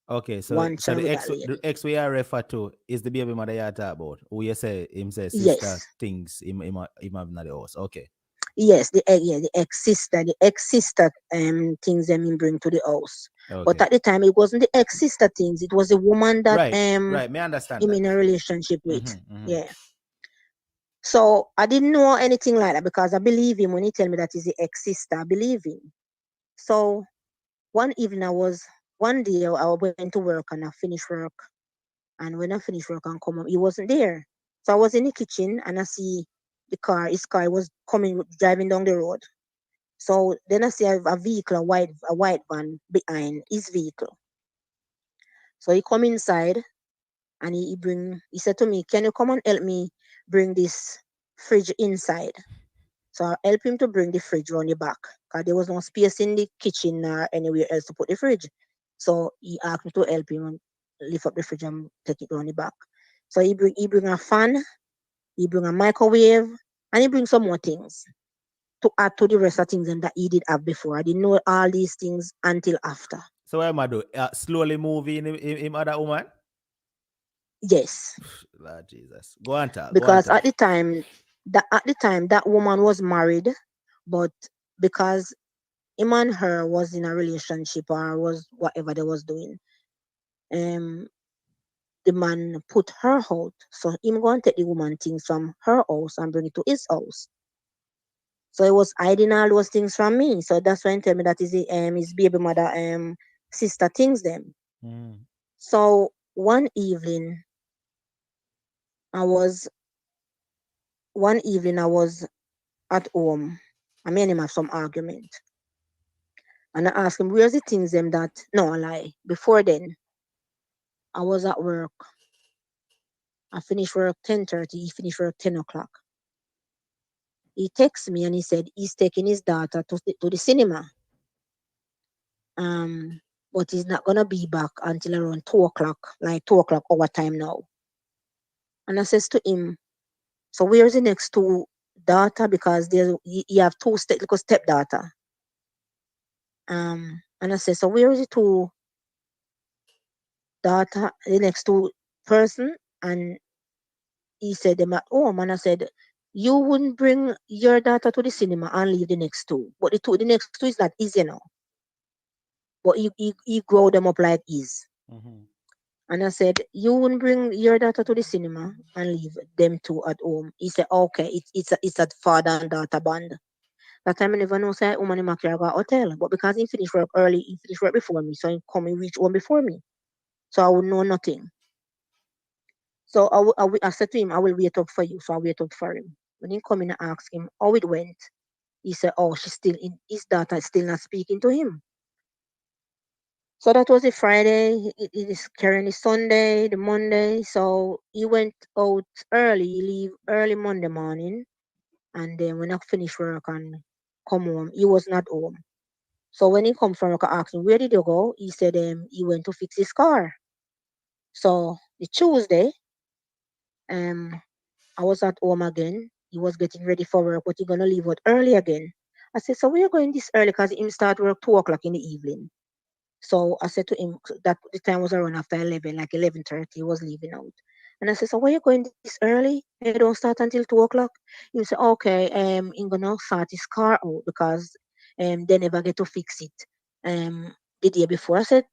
Okay, One so child with that the lady. ex we are refer to is the baby mother you talk about. Who you say sister Yes. things him have in the house. Okay. Yes, the ex sister things them him bring to the house. But Okay. at the time it wasn't the ex sister things, it was the woman that Right, right. Me understand him that. in a relationship with. Mm-hmm, mm-hmm. Yeah. So I didn't know anything like that because I believe him when he tell me that he's the ex sister. I believe him. So one evening one day I went to work and I finished work. And when I finished work and come home, he wasn't there. So I was in the kitchen and I see his car was driving down the road. So then I see a vehicle, a white van behind his vehicle. So he come inside and he said to me, can you come and help me bring this? fridge inside. So I help him to bring the fridge around the back because there was no space in the kitchen or anywhere else to put the fridge. So he asked me to help him and lift up the fridge and take it around the back. So he bring a fan, he bring a microwave, and he bring some more things to add to the rest of things and that he did have before. I didn't know all these things until after. So what am I do? Slowly moving him other woman? Yes, Lord Jesus. Go on, talk. Go on, because talk. at the time that woman was married, but because him and her was in a relationship or was whatever they was doing, um, the man put her out. So him go and take the woman things from her house and bring it to his house. So he was hiding all those things from me. So that's why he tell me that is his baby mother sister things them. Mm. So I was one evening I was at home. I mean him have some argument. And I asked him, where's the things them that no I lie. Before then, I was at work. I finished work 10:30, he finished work 10 o'clock. He texted me and he said he's taking his daughter to the cinema. Um, but he's not gonna be back until around 2 o'clock, like 2 o'clock our time now. And I says to him, so where's the next two daughter? Because there's you have two little stepdaughter. And I said, so where is the two daughter, the next two person? And he said them at home. And I said, you wouldn't bring your daughter to the cinema and leave the next two. But the next two is not easy now. But he grow them up like is. Mm-hmm. And I said, you wouldn't bring your daughter to the cinema and leave them two at home. He said, okay, it's a father and daughter band. That time I never know say woman in Macquarie got hotel. But because he finished work early, he finished work before me. So he come and reach home before me. So I would know nothing. So I said to him, I will wait up for you. So I wait up for him. When he come in and ask him how it went, he said, oh, she's still in his daughter is still not speaking to him. So that was the Friday. It is carrying the Sunday, the Monday. So he went out early, he leave early Monday morning. And then when I finish work and come home, he was not home. So when he come from work, I asked him, where did you go? He said he went to fix his car. So the Tuesday, um, I was at home again. He was getting ready for work, but he gonna leave out early again. I said, so where you going this early? Because him start work 2 o'clock in the evening. So I said to him that the time was around after 11, like 11:30, he was leaving out. And I said, so why you going this early? You don't start until 2 o'clock. He said, okay, he's gonna start his car out because they never get to fix it the day before. I said,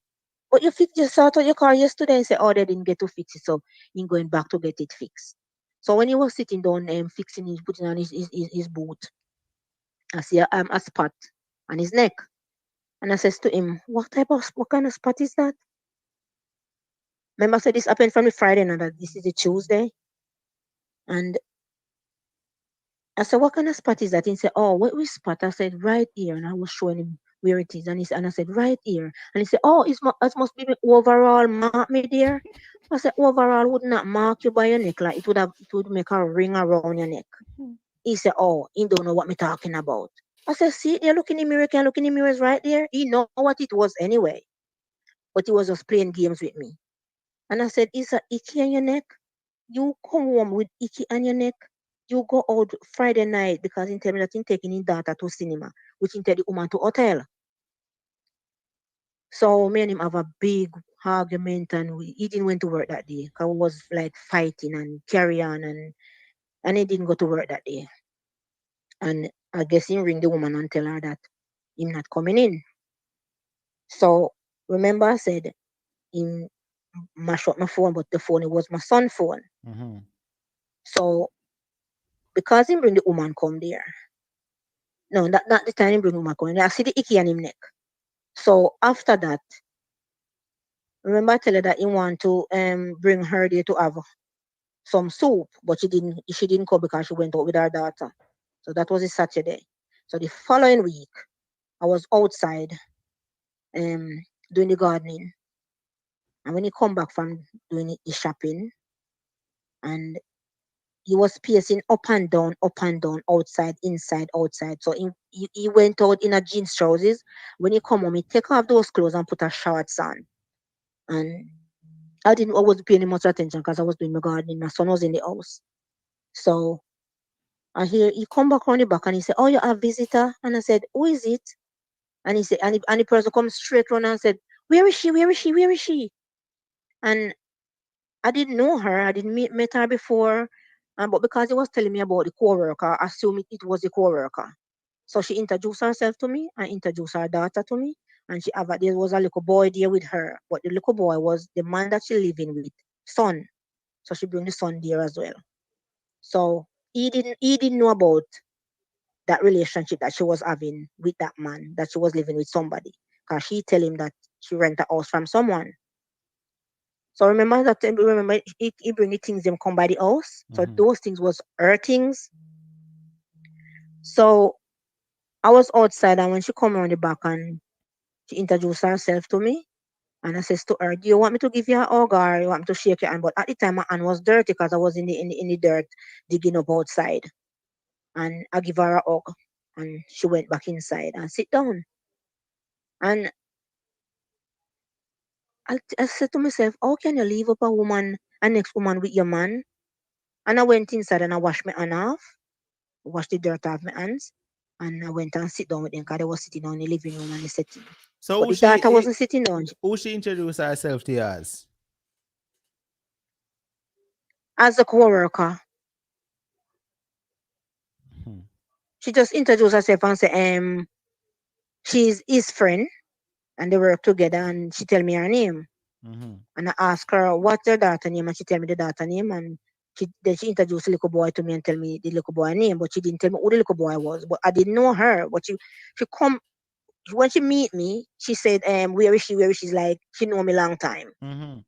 but you just started your car yesterday and said, oh, they didn't get to fix it, so he's going back to get it fixed. So when he was sitting down fixing his putting on his boot, I see a spot on his neck. And I says to him, what kind of spot is that? Remember I said this happened from the Friday and that this is a Tuesday. And I said, what kind of spot is that? He said, oh, what we spot? I said, right here. And I was showing him where it is. And I said, right here. And he said, oh, it must be the overall mark me there. I said, overall would not mark you by your neck. Like it would make a ring around your neck. He said, oh, he don't know what me talking about. I said, see, they're looking in the mirror, can look in the mirrors right there. He know what it was anyway. But he was just playing games with me. And I said, is a icky on your neck? You come home with icky on your neck. You go out Friday night because he tell me that he taking his daughter to cinema, which he tell the woman to hotel. So me and him have a big argument and he didn't went to work that day because we was like fighting and carry on and he didn't go to work that day. And I guess he ring the woman and tell her that him not coming in. So remember I said him mash up my phone, but the phone it was my son's phone. Mm-hmm. So because him bring the woman come there. No, that not the time him bring the woman come. I see the icky on him neck. So after that, remember I tell her that he want to bring her there to have some soup, but she didn't come because she went out with her daughter. So that was a Saturday. So the following week, I was outside um doing the gardening. And when he come back from doing the shopping and he was pacing up and down, outside, inside, outside. So he went out in a jeans trousers. When he come home, he take off those clothes and put a shorts on. And I wasn't paying much attention because I was doing my gardening. My son was in the house. So I hear he come back on the back and he said, "Oh, you have visitor?" And I said, "Who is it?" And he said, and the person comes straight on and said, "Where is she? Where is she? Where is she?" And I didn't know her. I didn't met her before. But because he was telling me about the co-worker, I assumed it was the co-worker. So she introduced herself to me and introduced her daughter to me. And there was a little boy there with her. But the little boy was the man that she living with, son. So she bring the son there as well. So he didn't know about that relationship that she was having with that man, that she was living with somebody. Because she tell him that she rent a house from someone. So remember that remember he bring the things them come by the house. So Mm-hmm. those things was her things. So I was outside and when she come around the back and she introduced herself to me and I says to her, "Do you want me to give you a hug or you want me to shake your hand?" But at the time my hand was dirty because I was in the dirt digging up outside. And I give her a hug and she went back inside and sit down. And I said to myself, how can you leave up a next woman with your man? And I went inside and I washed my hand off, washed the dirt off my hands, and I went and sit down with them because they was sitting down in the living room and the setting. So But the daughter wasn't sitting down who she introduced herself to you as? as a co-worker. Hmm. She just introduced herself and said, she's his friend and they work together and she tell me her name. Mm-hmm. And I asked her, what's your daughter name? And she tell me the daughter name. And she introduced the little boy to me and tell me the little boy name. But she didn't tell me who the little boy was. But I didn't know her. But she come, when she meet me, she said, where is she? Where is she? She's like, she know me long time. Mm-hmm.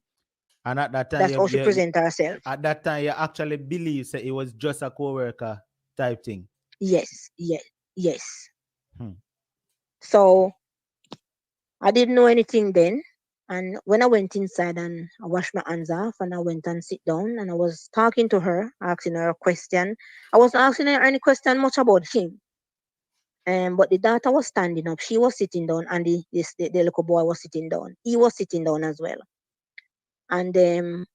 And at that time, That's how she present herself. at that time, you actually believe that it was just a co-worker type thing. Yes, yes, yes. Hmm. So I didn't know anything then. And when I went inside and I washed my hands off and I went and sit down and I was talking to her, asking her a question. I wasn't asking her any question much about him. But the daughter was standing up. She was sitting down, and the little boy was sitting down. He was sitting down as well, and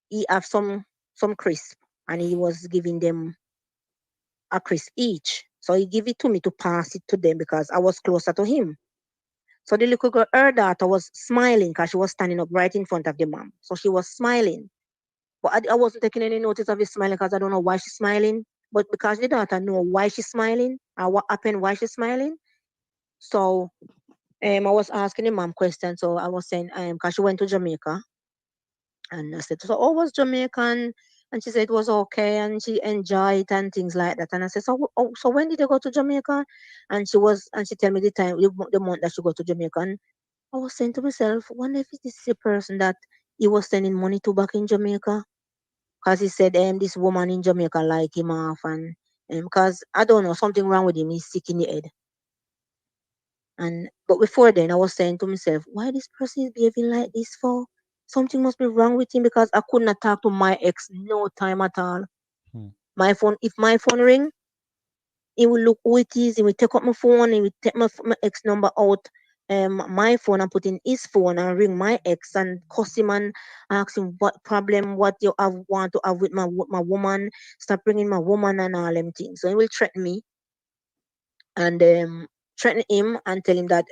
he have some crisp, and he was giving them a crisp each. So he give it to me to pass it to them because I was closer to him. So the little girl, her daughter was smiling because she was standing up right in front of the mom. So she was smiling. But I wasn't taking any notice of his smiling because I don't know why she's smiling. But because the daughter know why she's smiling and what happened, why she's smiling. So I was asking the mom questions. So I was saying, because she went to Jamaica. And I said, so how was Jamaican? And she said it was okay and she enjoyed it and things like that. And I said, so when did you go to Jamaica? And she tell me the time, the month that she go to Jamaica. And I was saying to myself, wonder if this is the person that he was sending money to back in Jamaica. Because he said, this woman in Jamaica like him off. And because I don't know, something wrong with him. He's sick in the head. And but before then, I was saying to myself, why this person is behaving like this for? Something must be wrong with him because I could not talk to my ex no time at all. Hmm. If my phone ring, he will look who it is. He will take up my phone. He will take my ex number out, my phone and put in his phone and ring my ex and cuss him and ask him what problem, what you want to have with my woman. Stop bringing my woman and all them things. So he will threaten me and threaten him and tell him that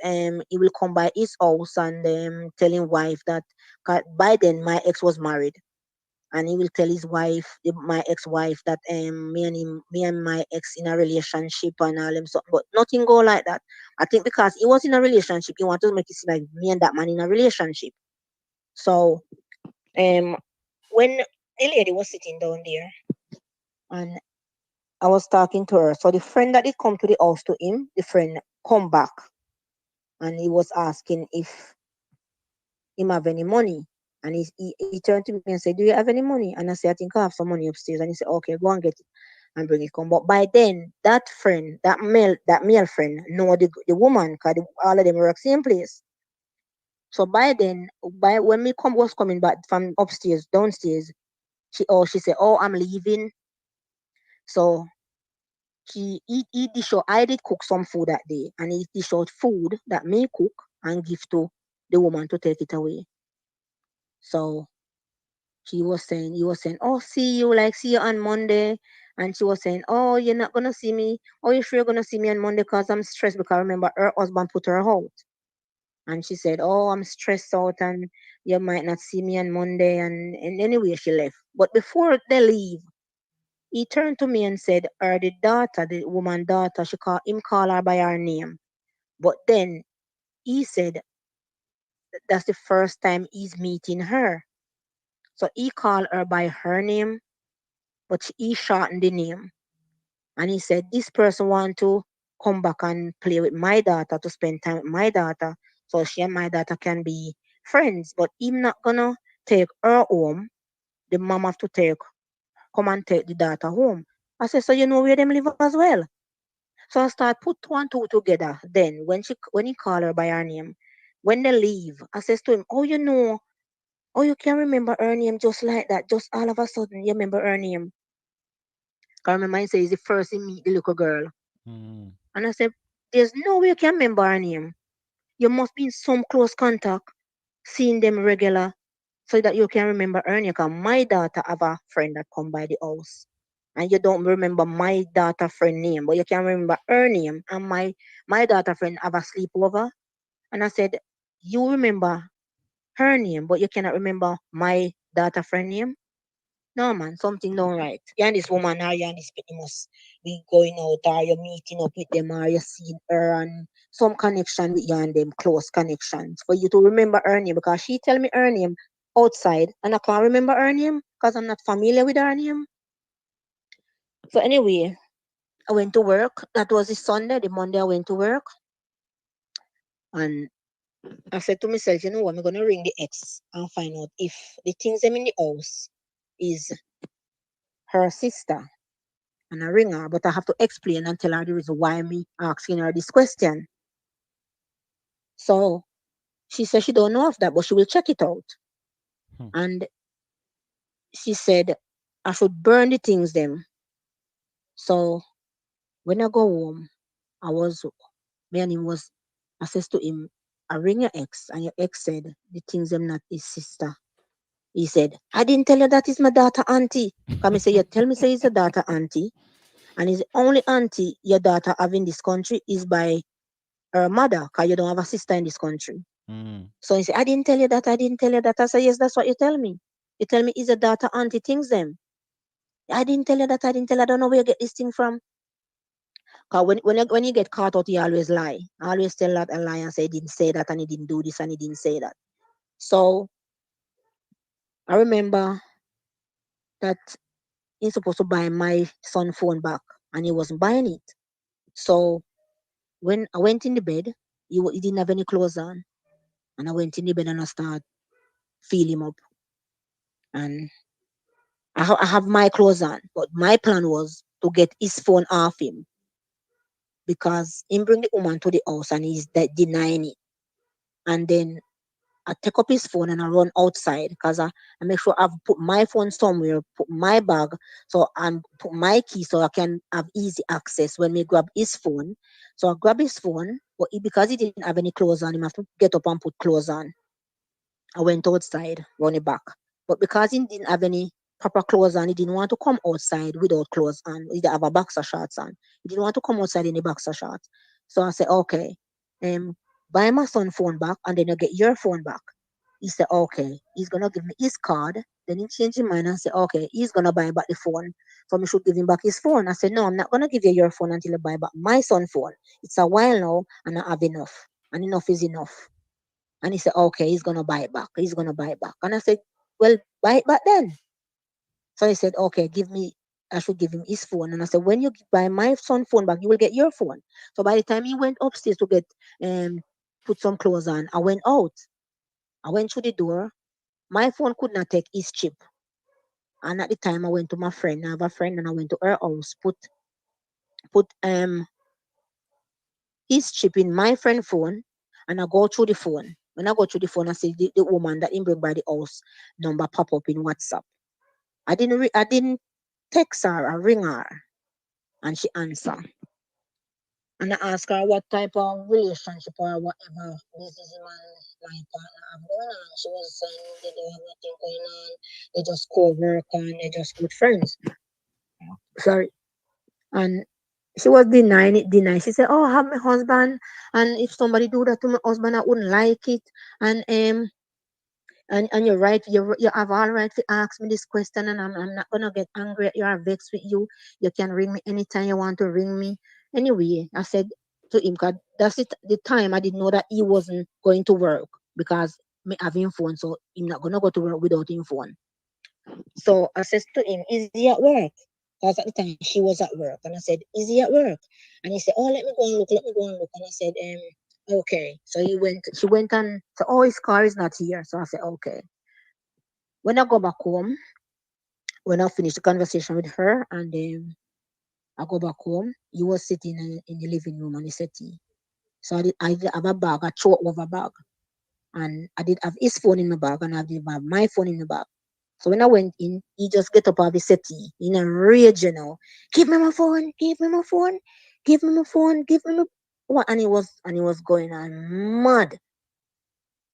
he will come by his house and tell his wife that 'cause by then my ex was married and he will tell his wife my ex-wife that me and my ex in a relationship and all them so but nothing go like that. I think because he was in a relationship he wanted to make it seem like me and that man in a relationship. So um when the lady was sitting down there and I was talking to her, so the friend that did come to the house to him, the friend come back and he was asking if him have any money. And he turned to me and said, do you have any money? And I said, I think I have some money upstairs. And he said, okay, go and get it and bring it come. But by then, that friend, that male friend, know the woman, because all of them work same place. So by then, by when me was coming back from upstairs, downstairs, She said, "Oh, I'm leaving." So she eat dish out. I did cook some food that day, and eat dish out food that me cook and give to the woman to take it away. So he was saying, "Oh, see you on Monday." And she was saying, "Oh, you're not gonna see me. Oh, you sure you're gonna see me on Monday? Cause I'm stressed because remember her husband put her out." And she said, "Oh, I'm stressed out, and you might not see me on Monday." And anyway, she left. But before they leave, he turned to me and said, the daughter, the woman daughter, call her by her name. But then he said that's the first time he's meeting her. So he called her by her name, but he shortened the name. And he said, this person want to come back and play with my daughter, to spend time with my daughter, so she and my daughter can be friends. But him not gonna take her home. The mom have to come and take the daughter home. I said, so you know where them live as well. So I start put two and two together. Then when he called her by her name, when they leave, I says to him, "Oh, you know, oh, you can remember her name just like that. Just all of a sudden, you remember her name." I remember he says the first he meet the little girl. Mm. And I said, "There's no way you can remember her name. You must be in some close contact, seeing them regular, so that you can remember her name. Because my daughter have a friend that come by the house. And you don't remember my daughter friend name, but you can remember her name. And my daughter friend have a sleepover." And I said, "You remember her name, but you cannot remember my daughter friend name?" No, man, something not right. You and this woman or you and this people must be going out, or you're meeting up with them, or you're seeing her, and some connection with you and them, close connections. For you to remember her name, because she tell me her name outside and I can't remember her name because I'm not familiar with her name. So anyway, I went to work. That was the Sunday. The Monday I went to work, and I said to myself, you know what, I'm gonna ring the ex and find out if the things them in the house is her sister. And I ring her, but I have to explain and tell her the reason why me asking her this question. So she said she don't know of that, but she will check it out. Hmm. And she said I should burn the things them. So when I go home, I was me and him was I says to him, I ring your ex, and your ex said the things them not his sister. He said, I didn't tell you that is my daughter auntie. Come and say, you tell me say it's a daughter auntie, and it's the only auntie your daughter have in this country is by her mother, because you don't have a sister in this country. Mm. So he said, I didn't tell you that, I didn't tell you that. I said, yes, that's what you tell me. You tell me it's a daughter auntie things them. I didn't tell you that, I didn't tell you, I don't know where you get this thing from. Because when you get caught out, you always lie. I always tell that and lie and say he didn't say that and he didn't do this and he didn't say that. So I remember that he's supposed to buy my son phone back and he wasn't buying it. So when I went in the bed, he didn't have any clothes on. And I went in the bed and I started feel him up. And I have my clothes on, but my plan was to get his phone off him because him bring the woman to the house and he's denying it. And then I take up his phone and I run outside because I make sure I've put my phone somewhere, put my bag, so and put my key so I can have easy access when we grab his phone. So I grab his phone, but because he didn't have any clothes on, he have to get up and put clothes on. I went outside, run it back. But because he didn't have any proper clothes on, he didn't want to come outside without clothes on. He didn't have a boxer shorts on. He didn't want to come outside in the boxer shorts. So I said, okay, um, buy my son phone back and then you get your phone back. He said, okay, he's gonna give me his card. Then he changed his mind and said, okay, he's gonna buy back the phone. So I should give him back his phone. I said, no, I'm not gonna give you your phone until you buy back my son phone. It's a while now and I have enough. And enough is enough. And he said, okay, he's gonna buy it back. He's gonna buy it back. And I said, well, buy it back then. So he said, okay, I should give him his phone. And I said, when you buy my son phone back, you will get your phone. So by the time he went upstairs to get um put some clothes on, I went out. I went through the door. My phone could not take his chip. And at the time I went to my friend. I have a friend and I went to her house, put his chip in my friend phone, and I go through the phone. When I go through the phone, I see the woman that in bring by the house number pop up in WhatsApp. I didn't text her or ring her, and she answered. And I asked her what type of relationship or whatever this is my partner have going on. She was saying they don't have nothing going on. They just co-work and they're just good friends. Sorry. And she was denying it, denying. She said, "Oh, I have my husband, and if somebody do that to my husband, I wouldn't like it." And and you're right, you have all right to ask me this question, and I'm not gonna get angry at you or vexed with you. You can ring me anytime you want to ring me. Anyway, I said to him, because that's it, the time I didn't know that he wasn't going to work because me having phone, so I'm not gonna go to work without him phone. So I says to him, "Is he at work?" Because at the time she was at work, and I said, "Is he at work?" And he said, "Oh, let me go and look. Let me go and look." And I said, "Okay." So he went. She went and said, "Oh, his car is not here." So I said, "Okay." When I go back home, when I finished the conversation with her, and I go back home, he was sitting in the living room on the settee. So I did have a bag, a throw over bag, and I did have his phone in the bag, and I did have my phone in the bag. So when I went in, he just get up off the settee in a rage, you know. "Give me my phone, give me my phone, give me my phone, give me my what?" And he was going on mad.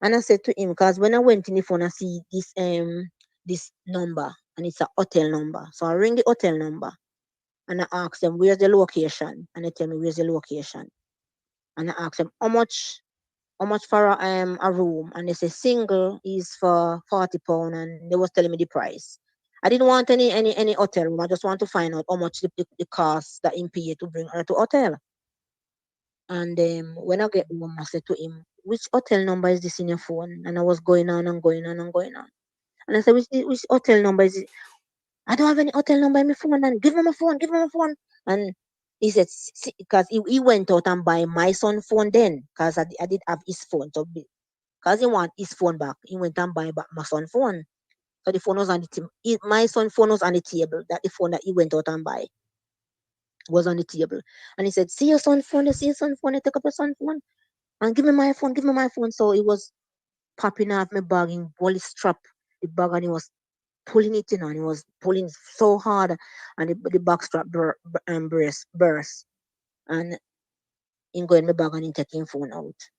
And I said to him, because when I went in the phone, I see this number, and it's a hotel number. So I ring the hotel number, and I ask them where's the location, and they tell me where's the location. And I ask them how much for a room, and they say single is for £40, and they was telling me the price. I didn't want any hotel room. I just want to find out how much the cost that him pay to bring her to hotel. And when I get home, I said to him, "Which hotel number is this in your phone?" And I was going on and going on and going on. And I said, which hotel number is it? "I don't have any hotel number in my phone." And "Give me my phone, give me my phone." And he said, because he went out and buy my son phone then, because I did have his phone. So because he want his phone back, he went and buy back my son phone. So the phone was on the table. My son phone was on the table. That the phone that he went out and buy was on the table. And he said, "See your son phone, you see your son phone, you take up your son phone. And give me my phone, give me my phone." So it was popping off my bag in bully strap the bag, and he was pulling it in, and he was pulling so hard, and the back strap burst, and in going my bag and in taking phone out.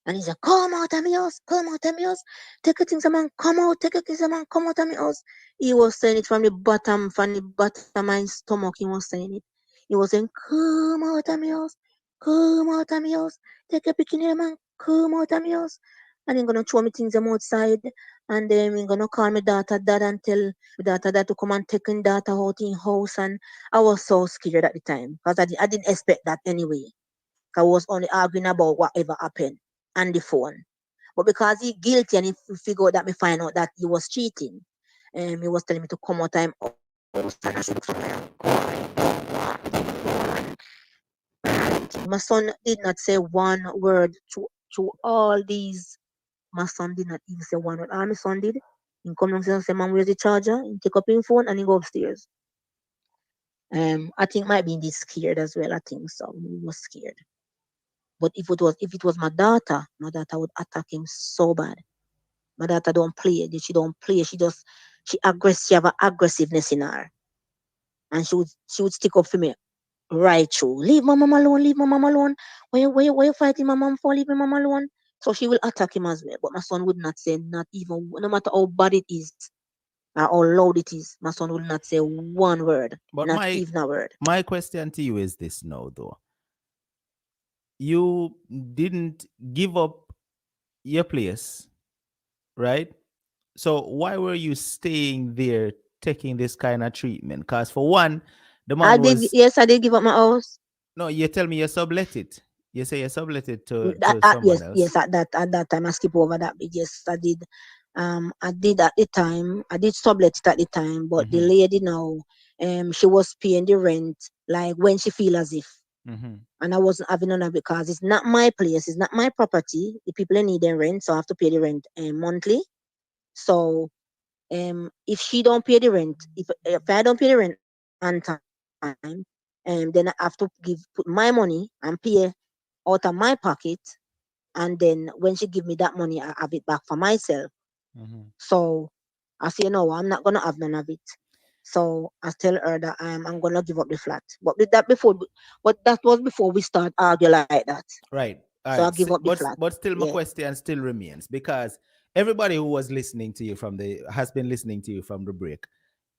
And he said, "Come out of my house, come out of my house. Take your things, man, come out, take your things, man, come out of my house." He was saying it from the bottom of my stomach. He was saying it. He was saying, "Come out of my house, come out of my house. Take your picking here, man, come out of my house." And he's gonna throw me things them outside. And then he's gonna call my daughter dad and tell my daughter dad to come and take my daughter out in house. And I was so scared at the time because I didn't expect that anyway. I was only arguing about whatever happened on the phone. But because he guilty and he figured that me find out that he was cheating, he was telling me to come out time house and I should look somewhere and go. I don't want to go. My son did not say one word to all these. My son did not even say one word. All my son did, he come downstairs and say, "Mom, where's the charger?" He take up his phone and he go upstairs. I think might be this scared as well. I think so. He was scared. But if it was my daughter would attack him so bad. My daughter don't play. She don't play. She have a aggressiveness in her. And she would stick up for me right through. "Leave my mom alone, leave my mom alone. Why you fighting my mom for? Leave my mom alone." So she will attack him as well. But my son would not say not even, no matter how bad it is or how loud it is, my son will not say one word. But Not even a word. my question to you is this now, though. You didn't give up your place, right? So why were you staying there taking this kind of treatment? Because for one, the man was I did give up my house. no. You tell me you sublet it. You say you sublet it to Yes, someone else. yes, at that time I skip over that bit. Yes, I did. I did at the time. I did sublet it at the time, but the Mm-hmm. lady now, she was paying the rent like when she feel as if, Mm-hmm. and I wasn't having none of it because it's not my place, it's not my property. The people need their rent, so I have to pay the rent monthly. So if she don't pay the rent, if I don't pay the rent on time, then I have to put my money and pay out of my pocket, and then when she give me that money, I have it back for myself. Mm-hmm. So I say, no, I'm not gonna have none of it. So I tell her that I'm gonna give up the flat. But with that before, but that was before we start argue like that. Right. So All I right. give up the flat. But still, my Yeah. question still remains, because everybody who was listening to you from the has been listening to you from the break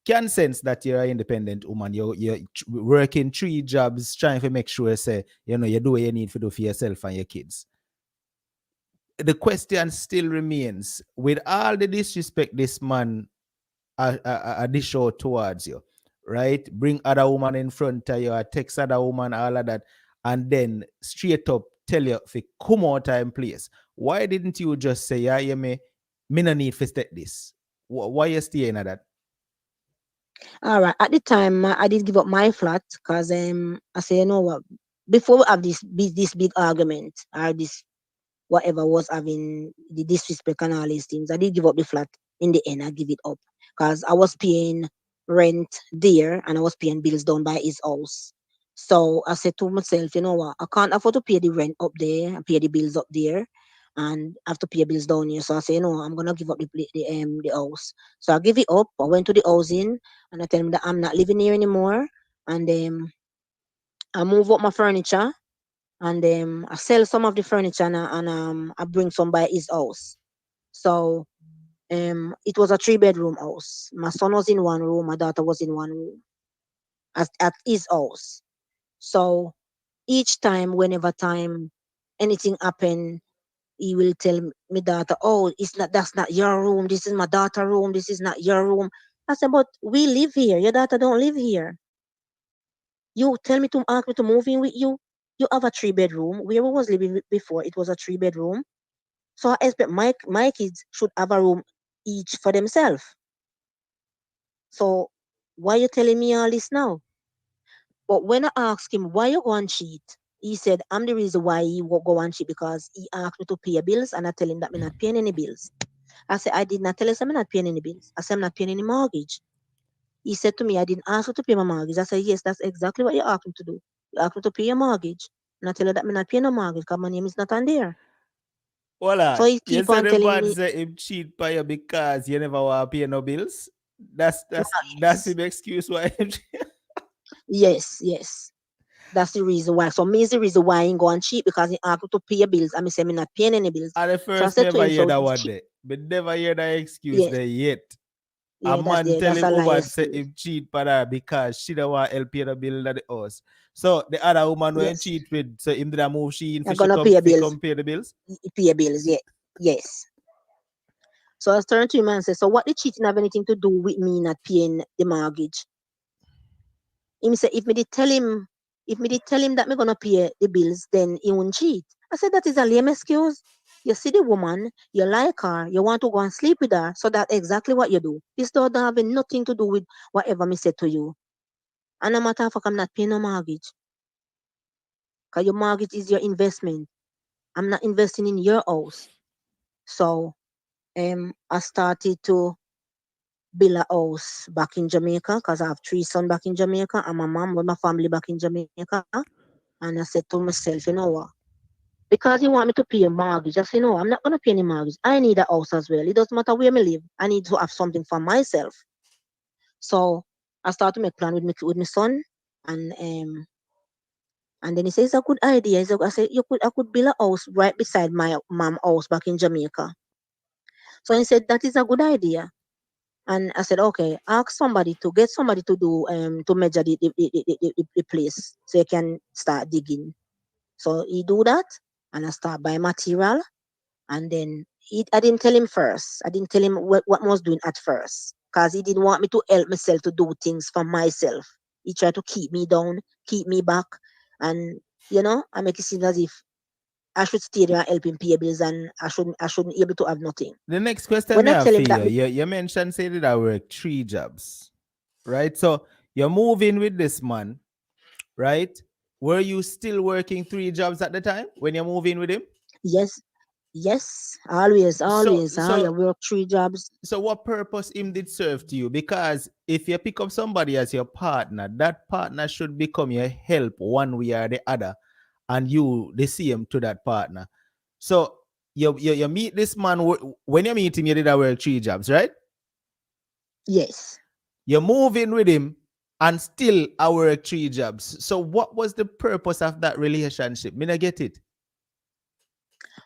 can sense that you're an independent woman. You're working 3 jobs, trying to make sure, say, you do what you need to do for yourself and your kids. The question still remains, with all the disrespect this man dish out towards you, right? Bring other woman in front of you, or text other woman, all of that, and then straight up tell you if you come out time place. Why didn't you just say, yeah, me no need to step this? Why you staying at that? All right. At the time, I did give up my flat because I say, you know what? Before we have this big argument or this whatever was having the disrespect and all these things, I did give up the flat. In the end, I give it up because I was paying rent there and I was paying bills down by his house. So I said to myself, you know what? I can't afford to pay the rent up there and pay the bills up there and have to pay bills down here. So I say, no, I'm gonna give up the house. So I give it up. I went to the housing and I tell him that I'm not living here anymore. And I move up my furniture and I sell some of the furniture and I bring some by his house. So it was a 3 bedroom house. My son was in one room, my daughter was in one room at his house. So each time, whenever time anything happen, he will tell me daughter, oh, it's not that's not your room. This is my daughter room. This is not your room. I said, but we live here. Your daughter don't live here. You tell me to ask me to move in with you. You have a 3 bedroom. Where we was living before, it was a 3 bedroom. So I expect my kids should have a room each for themselves. So why you telling me all this now? But when I asked him why you go and cheat, he said I'm the reason why he will go and cheat because he asked me to pay bills and I tell him that I'm not paying any bills. I said I did not tell him I'm not paying any bills. I said I'm not paying any mortgage. He said to me, I didn't ask you to pay my mortgage. I said, yes, that's exactly what you asked me to do. You asked me to pay your mortgage. And I tell you that I'm not paying no mortgage because my name is not on there. Voila. So he You keep said on the telling bad me, say him cheat by you because you never want to pay no bills. That's yes, him excuse why him yes, yes. That's the reason why. So me is the reason why I ain't going cheap because he asked me to pay your bills. I say me not paying any bills. And the So I first said to never him, hear so that this one cheap, day. But never hear that excuse yes, there yet. A yeah, man tell that's him a lie woman say excuse. him cheat for her because she don't want help pay the bill at the house. So the other woman when Yes, cheat with, so him did a move she in I'm fish gonna pay come your fi bills. come pay the bills. Pay your bills, yeah, yes. So I turned to him and said, so what the cheating have anything to do with me not paying the mortgage? Him say if me did tell him that me gonna pay the bills, then he won't cheat. I said that is a lame excuse. You see the woman, you like her, you want to go and sleep with her, so that's exactly what you do. This don't have nothing to do with whatever me said to you. And no matter if I'm not paying no mortgage, because your mortgage is your investment. I'm not investing in your house. So I started to build a house back in Jamaica because I have 3 sons back in Jamaica and my mom with my family back in Jamaica. And I said to myself, you know what? Because you want me to pay a mortgage, I say, no, I'm not going to pay any mortgage. I need a house as well. It doesn't matter where I live. I need to have something for myself. So I start to make plan with my son. And and then he says, it's a good idea. I said, I could build a house right beside my mom house back in Jamaica. So he said, that is a good idea. And I said, okay, ask somebody to get somebody to do to measure the place so you can start digging. So he do that and I start buy material and then I didn't tell him first. I didn't tell him what I was doing at first because he didn't want me to help myself to do things for myself. He tried to keep me down, keep me back, and I make it seem as if I should stay there and help him pay bills and I shouldn't able to have nothing. The next question When me I have tell for him you, that you mentioned say that I work 3 jobs, right? So you're moving with this man, right? Were you still working 3 jobs at the time when you're moving with him? yes, yes, always, So always. I so work 3 jobs. so what purpose him did serve to you? Because if you pick up somebody as your partner, that partner should become your help one way or the other, and you the same to that partner. So you meet this man when you meet him, you did work 3 jobs, right? Yes. You're moving with him and still I work 3 jobs. So what was the purpose of that relationship? Me not get it.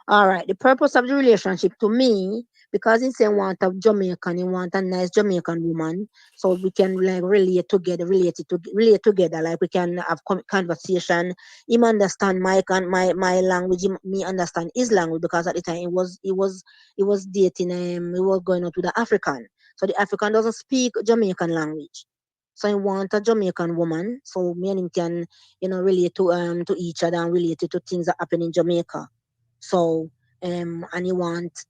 All right. The purpose of the relationship to me, because he say want a Jamaican, he want a nice Jamaican woman, so we can like relate together. Like we can have conversation. Him understand my language. Me understand his language because at the time he was dating he was going out with the African, so the African doesn't speak Jamaican language. So I want a Jamaican woman, so me and him can relate to each other and relate to things that happen in Jamaica. So, and you want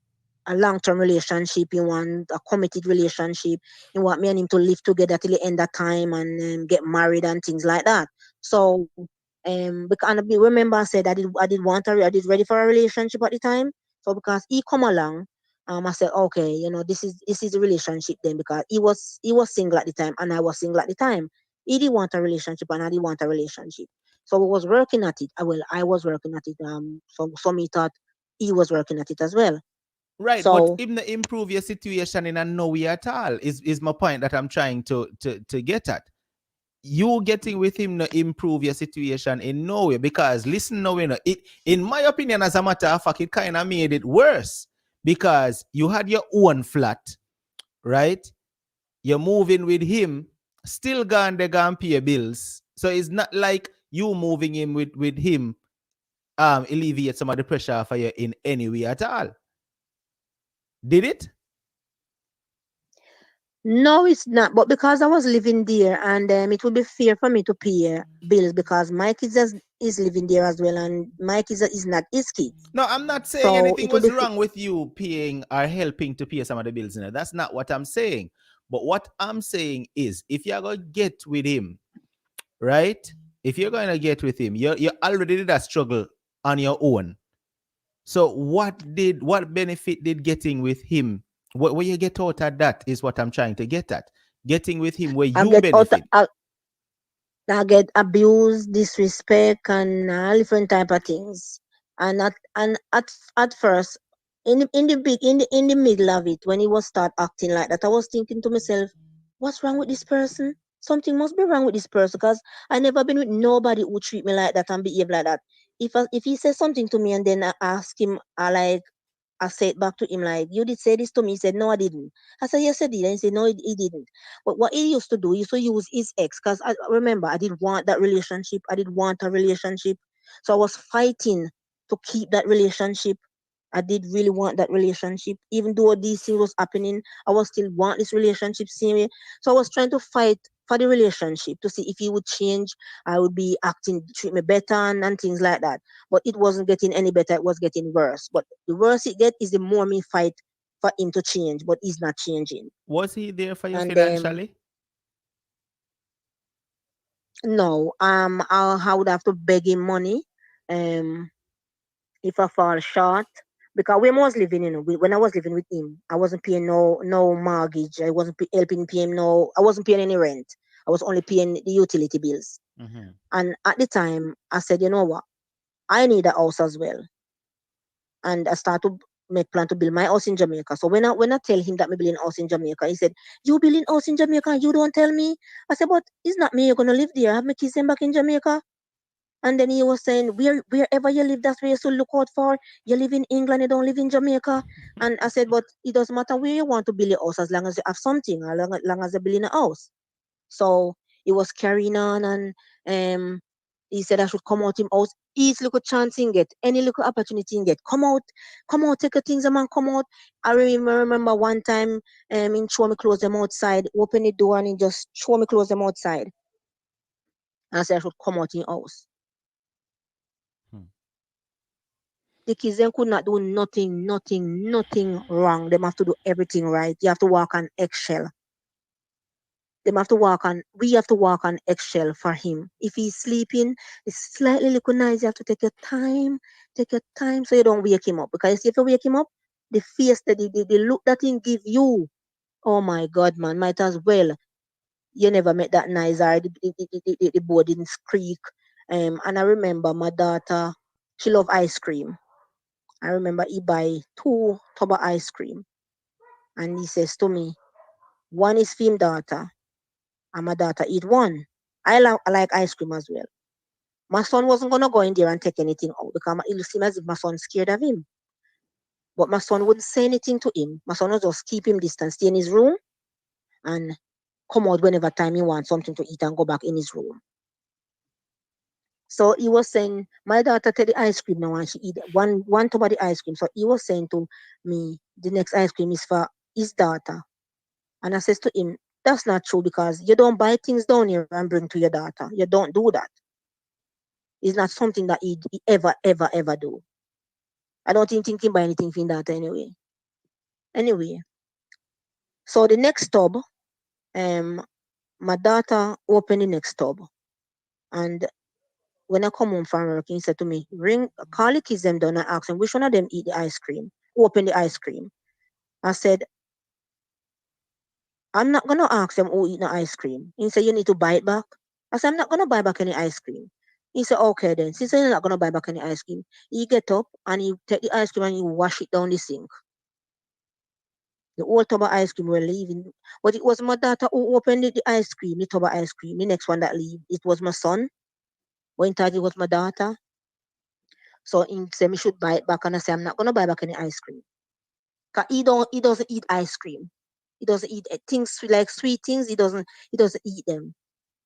a long term relationship, you want a committed relationship, you want me and him to live together till the end of time and get married and things like that. So, because and I remember I said I did ready for a relationship at the time. So because he come along, I said okay, this is a relationship then because he was single at the time and I was single at the time. He did want a relationship and I did want a relationship. So we was working at it. Well, I was working at it. So me thought he was working at it as well. Right, but So even to improve your situation in a no way at all is my point that I'm trying to get at. You getting with him to improve your situation in no way because listen now, it in my opinion, as a matter of fact, it kind of made it worse because you had your own flat, right? You're moving with him, still gone they gonna pay your bills. So it's not like you moving in with him alleviate some of the pressure for you in any way at all. Did it? no, it's not. But because I was living there, and it would be fair for me to pay bills because my kids is living there as well, and my kids is not his kids. No, I'm not saying So anything it would be was wrong with you paying or helping to pay some of the bills. That's not what I'm saying. But what I'm saying is, if you're going to get with him, right? If you're going to get with him, you already did a struggle on your own. So what benefit did getting with him? What you get out of that is what I'm trying to get at. Getting with him where I you get out. benefit. I get abused, disrespect, and different type of things. And at first, in the middle of it, when he was start acting like that, I was thinking to myself, what's wrong with this person? Something must be wrong with this person because I never been with nobody who treat me like that and behave like that. If he says something to me and then I ask him, I said back to him like, "You did say this to me." He said, "No, I didn't." I said, "Yes, I did." And he said, "No, he didn't." But what he used to do, he used to use his ex because I remember I didn't want that relationship. I didn't want a relationship, so I was fighting to keep that relationship. I did really want that relationship, even though these things was happening. I was still want this relationship same way. So I was trying to fight for the relationship to see if he would change. I would be acting, treat me better and things like that. But it wasn't getting any better. It was getting worse. But the worse it get is the more me fight for him to change. But he's not changing. Was he there for you And financially? no, I would have to beg him money. Um, if I fall short. Because when I was living, when I was living with him, I wasn't paying no mortgage. I wasn't helping pay him no. I wasn't paying any rent. I was only paying the utility bills. Mm-hmm. And at the time, I said, you know what? I need a house as well. And I started to make plan to build my house in Jamaica. So when I tell him that me building house in Jamaica, he said, "You building house in Jamaica? And you don't tell me?" I said, "But it's not me. You're gonna live there. I have my kids them back in Jamaica." And then he was saying, wherever you live, that's where you should look out for. You live in England, you don't live in Jamaica. And I said, but it doesn't matter where you want to build a house as long as you have something, as long as you're building a house. So he was carrying on and um he said I should come out him house. Each little chance he get, any little opportunity he get. Come out, take your things, man, come out. I remember one time he show me clothes them outside, open the door and he just show me clothes them outside. And I said I should come out in house. Hmm. The kids then could not do nothing wrong. They have to do everything right. You have to walk on eggshell. We have to walk on eggshell for him. If he's sleeping, it's slightly little nice. You have to take your time so you don't wake him up. Because if you wake him up, the face, the look that he give you, oh my God, man, might as well. You never met that nice or the board didn't squeak. And I remember my daughter, she love ice cream. I remember he buy 2 tub of ice cream. And he says to me, one is for him daughter, and my daughter eat one. I like ice cream as well. My son wasn't gonna go in there and take anything out because it seemed as if my son scared of him. But my son wouldn't say anything to him. My son would just keep him distant, stay in his room, and come out whenever time he wants something to eat and go back in his room. So he was saying, my daughter take the ice cream now and she eat one tub of the ice cream. So he was saying to me, the next ice cream is for his daughter. And I says to him, that's not true because you don't buy things down here and bring to your daughter. You don't do that. It's not something that he ever, ever, ever do. I don't think he buy anything for his daughter anyway. Anyway, so the next tub, um, my daughter opened the next tub. And when I come home from work, he said to me, call the kids them down and ask them which one of them eat the ice cream. Open the ice cream. I said, I'm not gonna ask them who eat the ice cream. He said, you need to buy it back. I said, I'm not gonna buy back any ice cream. He said, okay then. Since you're not gonna buy back any ice cream, he get up and he take the ice cream and he wash it down the sink. The whole tub of ice cream were leaving. But it was my daughter who opened the ice cream, the tub of ice cream. The next one that leave, it was my son. When thought it was my daughter. So he said me should buy it back and I said, I'm not gonna buy back any ice cream. Cause he doesn't eat ice cream. He doesn't eat things like sweet things, he doesn't eat them.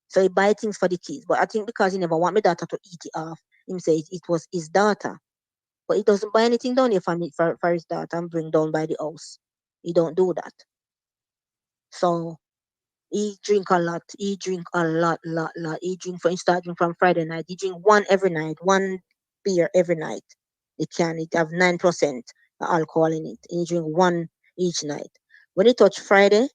So he buy things for the kids. But I think because he never want my daughter to eat it off, him say it was his daughter. But he doesn't buy anything down here for his daughter and bring down by the house. He don't do that. So he drink a lot. He drink a lot. He drink for he start drink from Friday night. He drink one every night, one beer every night. It have 9% alcohol in it. And he drink one each night. When he touch Friday,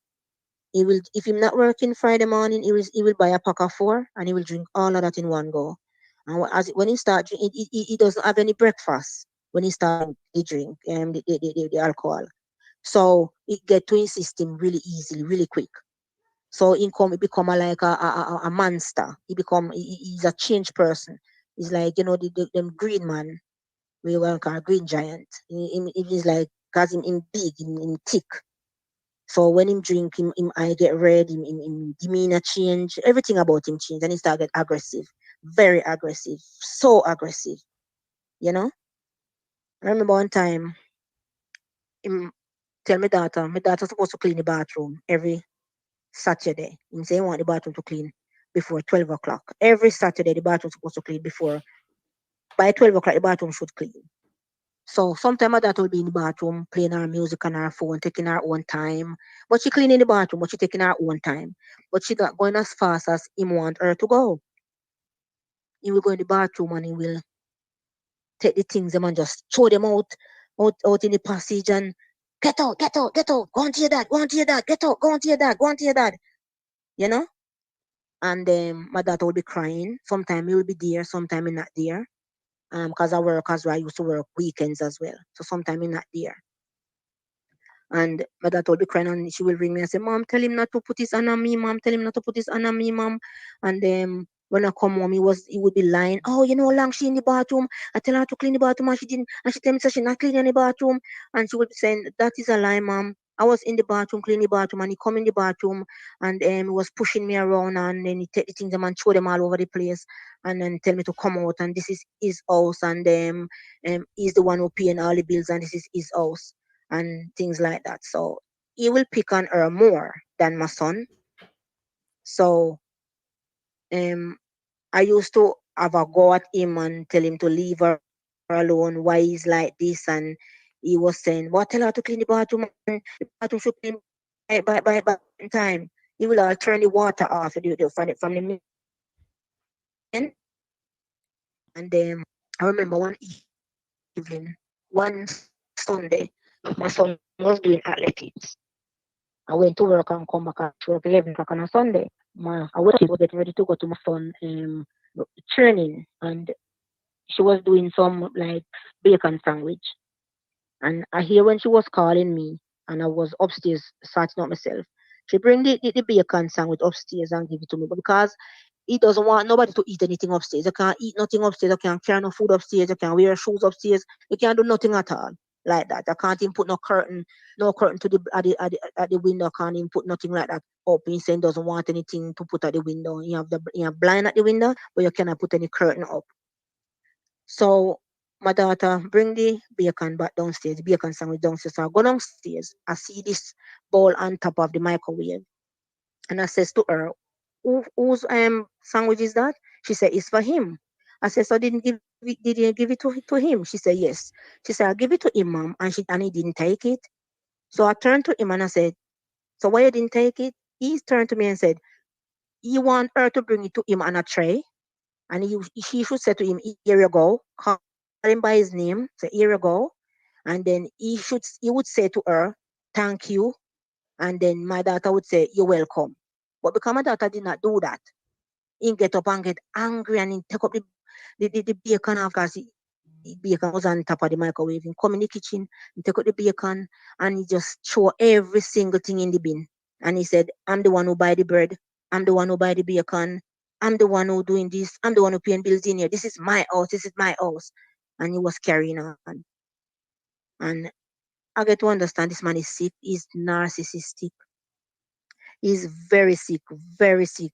he will if he's not working Friday morning, he will buy a pack of four and he will drink all of that in one go. And when he start drink, he doesn't have any breakfast when he start the drink the alcohol. So it get to his system really easily, really quick. So he become like a monster. He's a changed person. He's like them green man we want to call green giant. He is like cause him big, him thick. So when him drink, him eye get red, him demeanor change, everything about him change, and he start get aggressive, very aggressive, so aggressive. You know. I remember one time him tell my daughter supposed to clean the bathroom every Saturday. Him say he want the bathroom to clean before 12 o'clock. Every Saturday the bathroom supposed to clean before by 12 o'clock the bathroom should clean. So sometimes my daughter will be in the bathroom playing her music on her phone, taking her own time. But she cleaning the bathroom, but she taking her own time. But she not going as fast as him want her to go. He will go in the bathroom and he will take the things them and just throw them out in the passage and get out, go on to your dad, go on to your dad, get out, go on to your dad, go on to your dad. You know? And my daughter will be crying. Sometimes he will be there, sometimes he not there. Because I work as well. I used to work weekends as well. So sometimes he not there. And my daughter will be crying and she will ring me and say, Mom, tell him not to put his hand on me, Mom. Tell him not to put his hand on me, Mom. And when I come home, he would be lying. Oh, you know how long she in the bathroom? I tell her to clean the bathroom and she didn't. And she tell me that she not cleaning the bathroom. And she would be saying, that is a lie, Mom. I was in the bathroom, cleaning the bathroom, and he come in the bathroom and he was pushing me around and then he take the things and throw them all over the place and then tell me to come out and this is his house and he's the one who paying all the bills and this is his house and things like that. So he will pick on her more than my son. So um I used to have a go at him and tell him to leave her alone, why he's like this and he was saying, well, tell her to clean the bathroom and the bathroom should clean by time. He will all turn the water off from the main. And I remember one evening, one Sunday, my son was doing athletics. I went to work and come back at work 11 o'clock on a Sunday. I was getting ready to go to my son training and she was doing some like bacon sandwich. And I hear when she was calling me and I was upstairs sorting out myself. She bring the bacon sandwich upstairs and give it to me. But because he doesn't want nobody to eat anything upstairs. You can't eat nothing upstairs. You can't carry no food upstairs. You can't wear shoes upstairs. You can't do nothing at all. like that. I can't even put no curtain to the at the window. I can't even put nothing like that up. He saying doesn't want anything to put at the window. You have blind at the window, but you cannot put any curtain up. So my daughter bring the bacon back downstairs, the bacon sandwich downstairs. So I go downstairs. I see this bowl on top of the microwave, and I says to her, whose sandwich is that? She said, it's for him. I said, so did you give it to him? She said, yes. She said, I give it to him, mom, and he didn't take it. So I turned to him and I said, so why you didn't take it? He turned to me and said, you want her to bring it to him on a tray? And she should say to him, here you go. Call him by his name, say, here you go. And then he would say to her, thank you. And then my daughter would say, you're welcome. But because my daughter did not do that, he get up and get angry and he take up the bacon off because the bacon was on top of the microwave. He come in the kitchen, he take out the bacon and he just throw every single thing in the bin. And he said, I'm the one who buy the bread. I'm the one who buy the bacon. I'm the one who doing this. I'm the one who paying bills in here. This is my house. This is my house. And he was carrying on. And I get to understand this man is sick. He's narcissistic. He's very sick, very sick.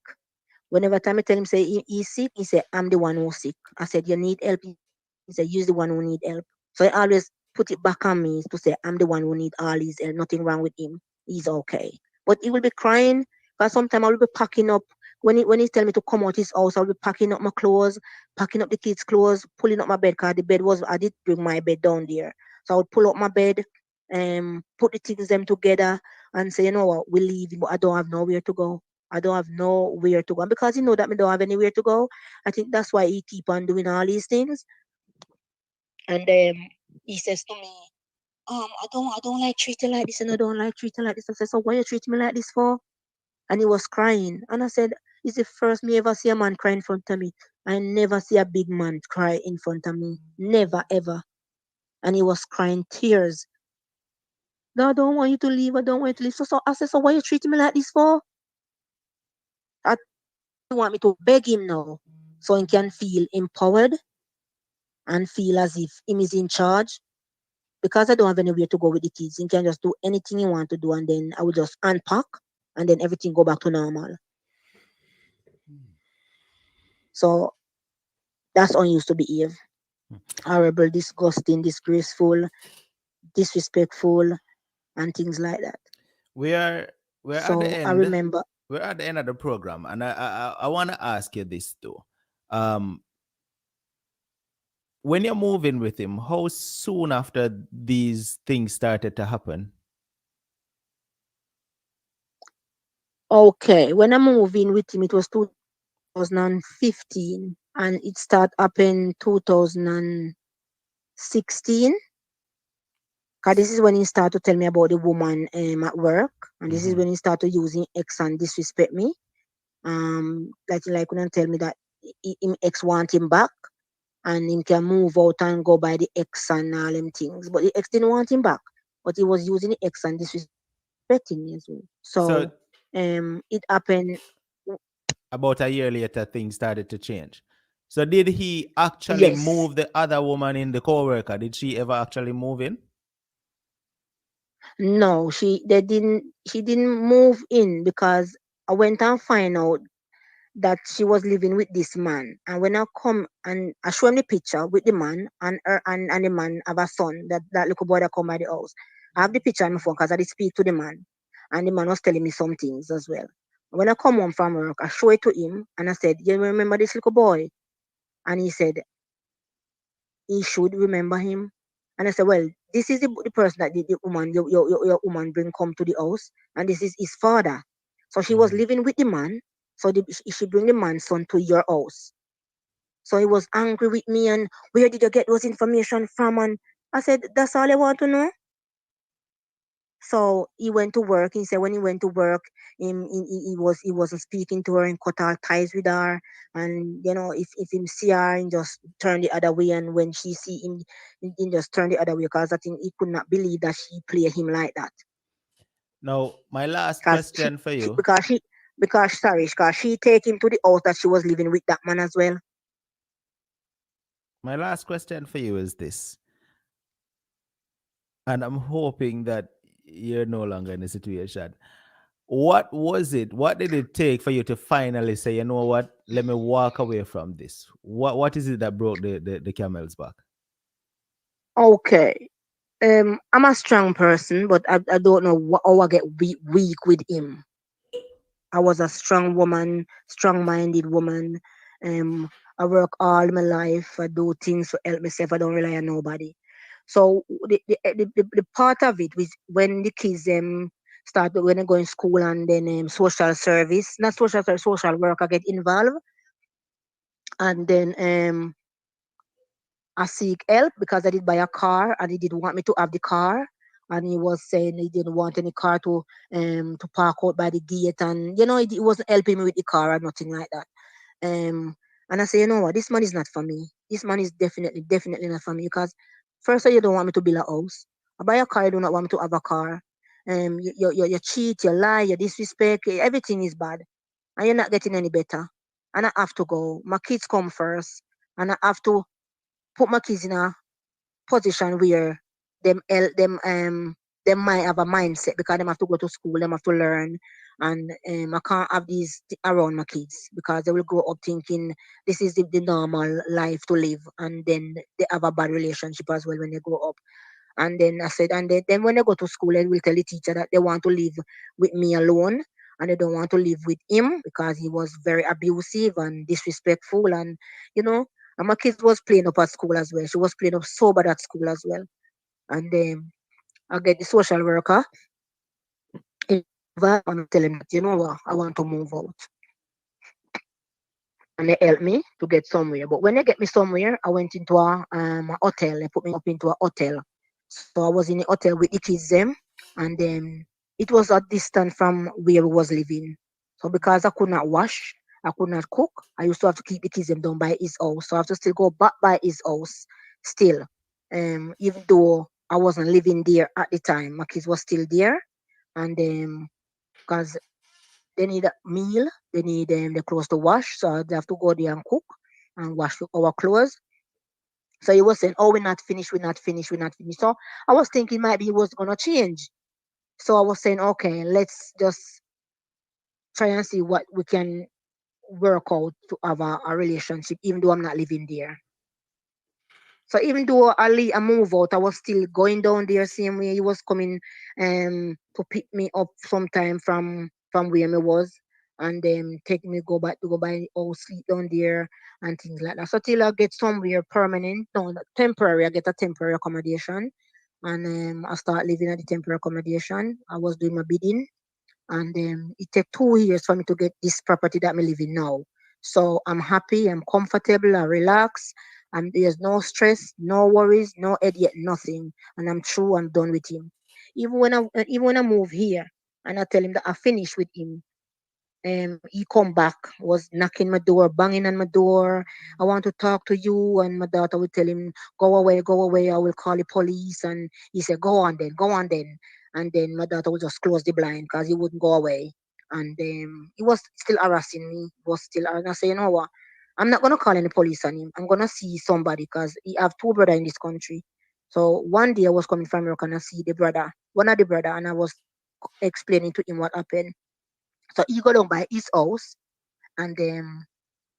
Whenever time I tell him say he's sick, he say I'm the one who's sick. I said you need help. He said you're the one who need help. So I always put it back on me to say I'm the one who need all his help. Nothing wrong with him. He's okay. But he will be crying because sometimes I will be packing up. When he tell me to come out his house, I'll be packing up my clothes, packing up the kids' clothes, pulling up my bed because the bed was I did bring my bed down there. So I would pull up my bed, put the things them together and say, you know what, we're leaving, but I don't have nowhere to go. I don't have nowhere to go. And because he know that me don't have anywhere to go, I think that's why he keep on doing all these things. And he says to me, I don't like treating like this and I don't like treating like this. I said, so why you treat me like this for? And he was crying. And I said, it's the first me ever see a man cry in front of me. I never see a big man cry in front of me. Never ever. And he was crying tears. No, I don't want you to leave. I don't want you to leave. So I said, so why you treating me like this for? I want me to beg him now so he can feel empowered and feel as if him is in charge. Because I don't have anywhere to go with the kids, he can just do anything he want to do and then I will just unpack and then everything go back to normal. So that's how he used to behave. Horrible, disgusting, disgraceful, disrespectful, and things like that. We are we're at the So I end. remember, We're at the end of the program, and I want to ask you this too. Um, when you're moving with him, how soon after these things started to happen? okay, when I moved in with him, it was 2015 and it started up in 2016. Cause this is when he started to tell me about the woman at work, and this is Mm-hmm. when he started using X and disrespect me. Like when he tell me that him ex want him back, and him can move out and go by the X and all them things. But the ex didn't want him back, but he was using the X and disrespecting me as well. So So it happened. about a year later, things started to change. So did he actually Yes. move the other woman in, the coworker? Did she ever actually move in? No, she didn't move in because I went and find out that she was living with this man. And when I come and I show him the picture with the man and her and the man have a son, that little boy that come by the house. I have the picture on my phone because I did speak to the man. And the man was telling me some things as well. When I come home from work, I show it to him and I said, you remember this little boy? And he said, he should remember him. And I said, well, this is the person that the woman, your woman bring come to the house. And this is his father. So she was Mhm. living with the man. So she bring the man's son to your house. So he was angry with me and where did you get those information from? And I said, that's all I want to know. So he went to work. He said when he went to work, he wasn't speaking to her and cut all ties with her. And you know, if him see her and just turn the other way, and when she see him, he just turn the other way because I think he could not believe that she play him like that. Now, my last Because question for she you. because she take him to the house that she was living with that man as well. My last question for you is this. And I'm hoping that you're no longer in a situation. What was it? What did it take for you to finally say, you know what? Let me walk away from this. What is it that broke the camel's back? Okay. I'm a strong person, but I don't know how I get weak with him. I was a strong woman, strong-minded woman. Um, I work all my life. I do things to help myself. I don't rely on nobody. So the part of it was when the kids start when they go in school and then social service, not social service, social work, I get involved, and then I seek help because I did buy a car and he didn't want me to have the car. And he was saying he didn't want any car to park out by the gate, and he wasn't helping me with the car or nothing like that. Um, and I say, you know what, this man is not for me. This man is definitely not for me because first of all, you don't want me to build a house. I buy a car, you do not want me to have a car. You cheat, you lie, you disrespect, everything is bad, and you're not getting any better. And I have to go. My kids come first, and I have to put my kids in a position where them might have a mindset because them have to go to school, them have to learn, and I can't have these around my kids because they will grow up thinking this is the normal life to live, and then they have a bad relationship as well when they grow up. And then I said, and then when they go to school, they will tell the teacher that they want to live with me alone. And they don't want to live with him because he was very abusive and disrespectful. And my kids was playing up at school as well. She was playing up so bad at school as well. And I get the social worker involved and I tell him that, you know what, I want to move out. And they helped me to get somewhere. But when they get me somewhere, I went into a hotel. They put me up into a hotel. So I was in the hotel with the kids them, and then it was a distance from where we was living. So because I could not wash, I could not cook, I used to have to keep the kids them down by his house. So I have to still go back by his house still. Even though I wasn't living there at the time, my kids was still there, and because they need a meal, they need the clothes to wash, so they have to go there and cook and wash our clothes. So he was saying, "Oh, we're not finished, we're not finished, we're not finished." So I was thinking maybe he was gonna change. So I was saying, "Okay, let's just try and see what we can work out to have a relationship, even though I'm not living there." So even though I move out, I was still going down there same way. He was coming to pick me up sometime from where I was, and take me go back to go by or sleep down there and things like that. So till I get somewhere permanent, no, not temporary, I get a temporary accommodation, and I start living at the temporary accommodation. I was doing my bidding, and it took 2 years for me to get this property that I'm living now. So I'm happy, I'm comfortable, I relax, and there's no stress, no worries, no headache, nothing. And I'm through, I'm done with him. Even when I move here and I tell him that I finished with him, he come back, was knocking my door, banging on my door. I want to talk to you, and my daughter would tell him, go away, I will call the police. And he said, go on then, go on then. And then my daughter would just close the blind because he wouldn't go away. And he was still harassing me, was still, and I say, you know what, I'm not gonna call any police on him. I'm gonna see somebody because he have two brother in this country. So one day I was coming from America and I see the brother, one of the brother, and I was explaining to him what happened. So he go down by his house, and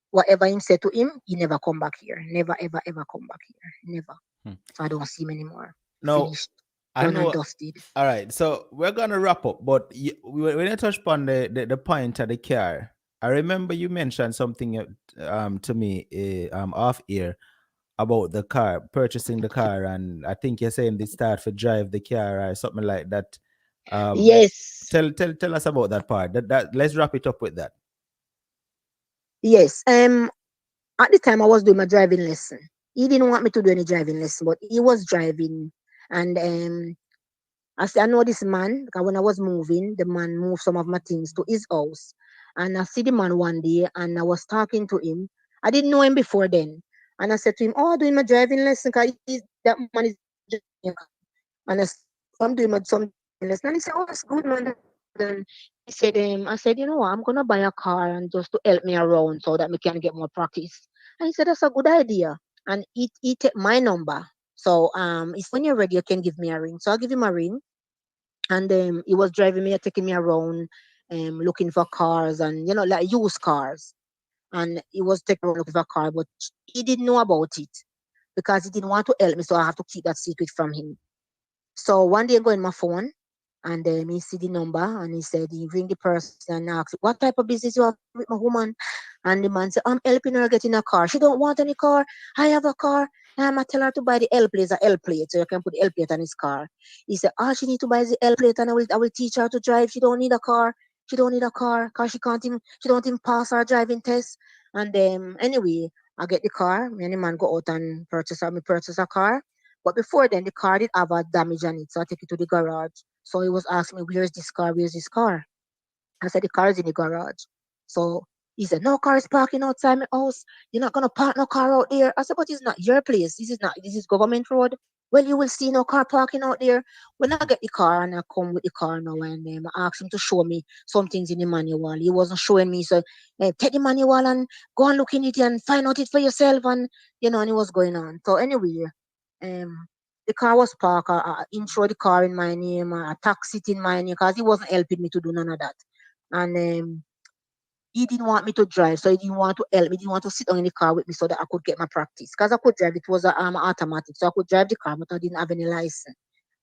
whatever him said to him, he never come back here. Never, ever, ever come back here. Never. Hmm. So I don't see him anymore. No, Finished. I Done and know. dusted. All right, so we're gonna wrap up, but when you touch upon the point of the car, I remember you mentioned something to me off air about the car, purchasing the car, and I think you're saying they start for drive the car or something like that. Um, Yes. tell us about that part. That let's wrap it up with that. Yes. At the time I was doing my driving lesson. He didn't want me to do any driving lesson, but he was driving. And I said, I know this man because when I was moving, the man moved some of my things to his house. And I see the man one day and I was talking to him. I didn't know him before then. And I said to him, "Oh, I'm doing my driving lesson because that man is driving a car." And I'm doing some driving lesson. And he said, "Oh, that's good, man. That's good." And he said, I said, "You know what? I'm going to buy a car and just to help me around so that we can get more practice." And he said, "That's a good idea." And he took my number. So he said, when you're ready, you can give me a ring. So I'll give him a ring. And he was driving me, taking me around, looking for cars and like used cars. And he was taking around looking for a car, but he didn't know about it because he didn't want to help me. So I have to keep that secret from him. So one day I go in my phone and he see the number and he said he ring the person and ask what type of business you have with my woman. And the man said, I'm helping her get in a car. She don't want any car. I have a car. I tell her to buy the L plate, a L plate, so you can put the L plate on his car. He said, oh, she need to buy the L plate and I will teach her to drive. She don't need a car. She don't need a car because she don't even pass her driving test. And anyway, I get the car. Me and the man go out and purchase a car. But before then, the car did have a damage on it, so I take it to the garage. So he was asking me, where's this car? Where's this car? I said, the car is in the garage. So he said, no car is parking outside my house. You're not going to park no car out there. I said, but it's not your place. This is government road. Well, you will see no car parking out there. When I get the car and I come with the car now and I asked him to show me some things in the manual. He wasn't showing me. So take the manual and go and look in it and find out it for yourself. And it was going on. So anyway, um, the car was parked. I insured the car in my name. I taxed it in my name because he wasn't helping me to do none of that. And he didn't want me to drive, so he didn't want to help me. He didn't want to sit down in the car with me so that I could get my practice. Because I could drive, it was a automatic, so I could drive the car, but I didn't have any license.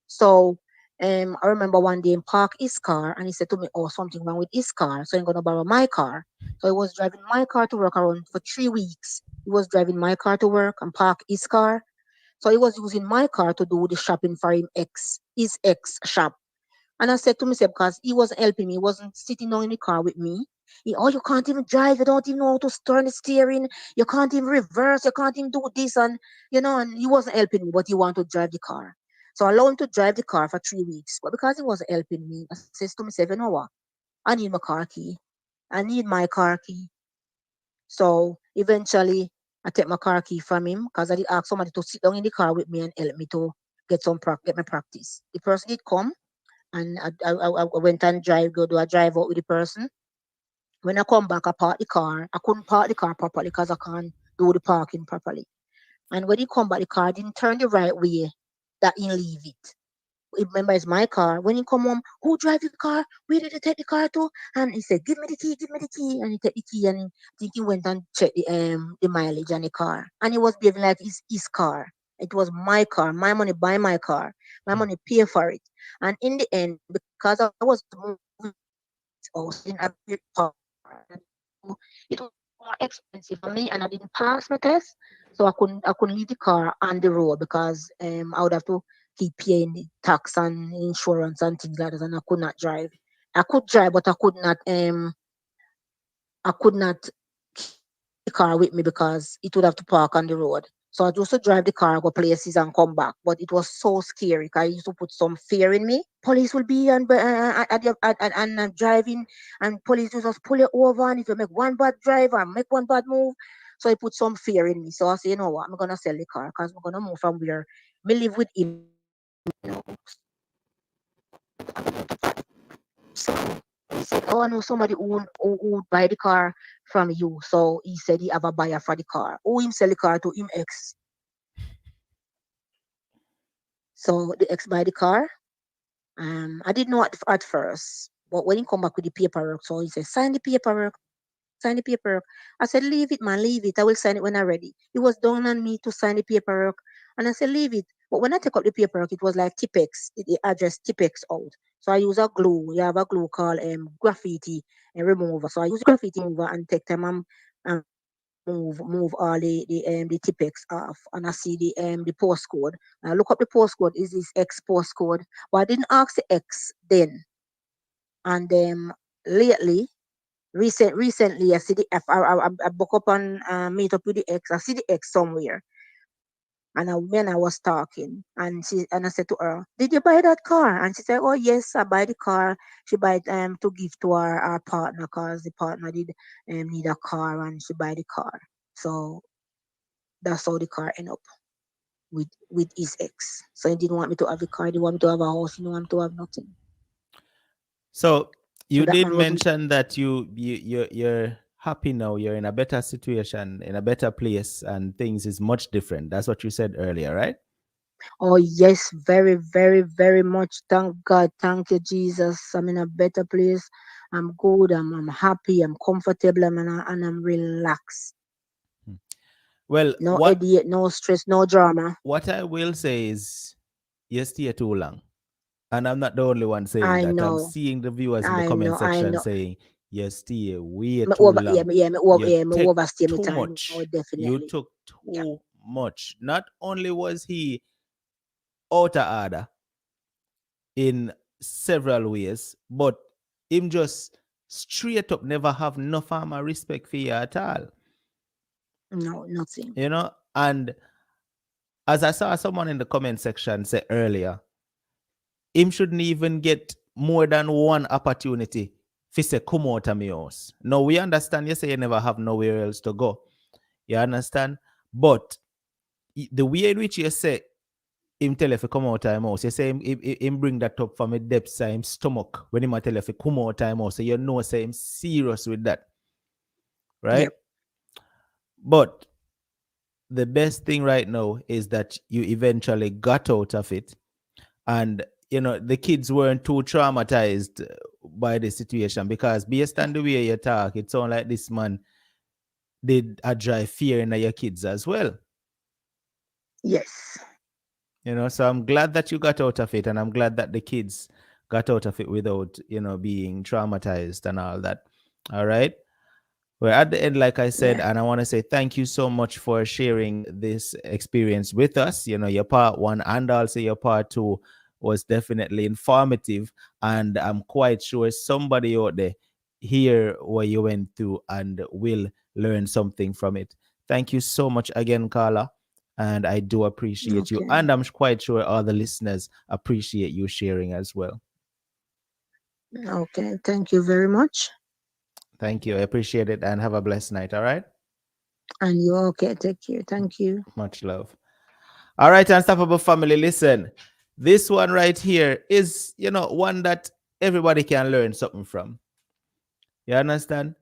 So I remember one day he parked his car and he said to me, oh, something wrong with his car, so I'm gonna borrow my car. So he was driving my car to work around for 3 weeks. He was driving my car to work and park his car. So he was using my car to do the shopping for his ex shop. And I said to myself, because he wasn't helping me, he wasn't sitting down in the car with me. Oh, you can't even drive, you don't even know how to turn the steering, you can't even reverse, you can't even do this, and he wasn't helping me, but he wanted to drive the car. So I allowed him to drive the car for 3 weeks. But because he wasn't helping me, I says to myself, you know what? I need my car key. I need my car key. So eventually I take my car key from him because I did ask somebody to sit down in the car with me and help me to get my practice. The person did come and I went and go do a drive out with the person. When I come back, I park the car. I couldn't park the car properly because I can't do the parking properly. And when he come back, the car didn't turn the right way that he leave it. Remember, it's my car. When he come home, who drive your car? Where did you take the car to? And he said, give me the key, give me the key. And he take the key and I think he went and checked the mileage on the car. And he was behaving like it's his car. It was my car, my money buy my car, my money pay for it. And in the end, because I was moving house, I didn't have a car. So it was more expensive for me, and I didn't pass my test, so I couldn't leave the car on the road because I would have to keep paying the tax and insurance and things like that, and I could not drive. I could drive, but I could not keep the car with me because it would have to park on the road. So I used to drive the car, go places and come back. But it was so scary because I used to put some fear in me. Police will be and driving, and police will just pull you over. And if you make one bad drive or make one bad move, so I put some fear in me. So I say, you know what, I'm going to sell the car because I'm going to move from where me live with him. So he said, oh, I know somebody who would buy the car from you. So he said he have a buyer for the car. Who him sell the car to him ex. So the ex buy the car. I didn't know at first, but when he come back with the paperwork, so he said, sign the paperwork, sign the paperwork. I said, leave it, man, leave it. I will sign it when I'm ready. It was down on me to sign the paperwork. And I said, leave it. But when I take up the paperwork, it was like Tipex, the address Tipex out. So I use a glue. You have a glue called graffiti and remover. So I use graffiti remover and take time and move all the Tipex off. And I see the postcode. I look up the postcode, is this X postcode? But I didn't ask the X then. And lately, recently I see the F. I book up and meet up with the X. I see the X somewhere. And when I was talking, and I said to her, "Did you buy that car?" And she said, "Oh yes, I buy the car." She buy it to give to our partner because the partner did need a car, and she buy the car. So that's how the car end up with his ex. So he didn't want me to have the car. He didn't want me to have a house. He didn't want me to have nothing. So So you that did man was mention that you're happy now. You're in a better situation, in a better place, and things is much different. That's what you said earlier, right? Oh, yes, very, very, very much. Thank God. Thank you, Jesus. I'm in a better place. I'm good. I'm happy. I'm comfortable. And I'm relaxed. Well, No idiot, no stress, no drama. what I will say is you stay too long. And I'm not the only one saying I that. I'm know. seeing the viewers in the I comment know. I section know. saying you stay way Me too over, yeah, long. me You overstay my too time. Oh, much. You definitely. took Yeah. too much. Not only was he out of order in several ways, but him just straight up never have no form of respect for you at all. No, nothing. You know, and as I saw someone in the comment section say earlier, him shouldn't even get more than one opportunity to say come out of my house. Now we understand you say you never have nowhere else to go. You understand? But the way in which you say him tell if you come out of him house, you say him bring that up from a depths of him stomach when him tell if you come out of him house. So you know say him serious with that. Right? Yep. But the best thing right now is that you eventually got out of it, and the kids weren't too traumatized by the situation, because based on the way you talk, it sounds like this man did a drive fear in your kids as well. Yes. So I'm glad that you got out of it, and I'm glad that the kids got out of it without being traumatized and all that. All right. We're at the end, like I said, Yeah. and I want to say thank you so much for sharing this experience with us. Your part one and also your part two was definitely informative, and I'm quite sure somebody out there hear what you went through and will learn something from it. Thank you so much again, Carla, and I do appreciate you, Okay. and I'm quite sure all the listeners appreciate you sharing as well. Okay. Thank you very much. Thank you. I appreciate it, and have a blessed night. All right. And you okay. Take care. Thank you. Much love. All right, Unstoppable family, listen. This one right here is, one that everybody can learn something from. You understand?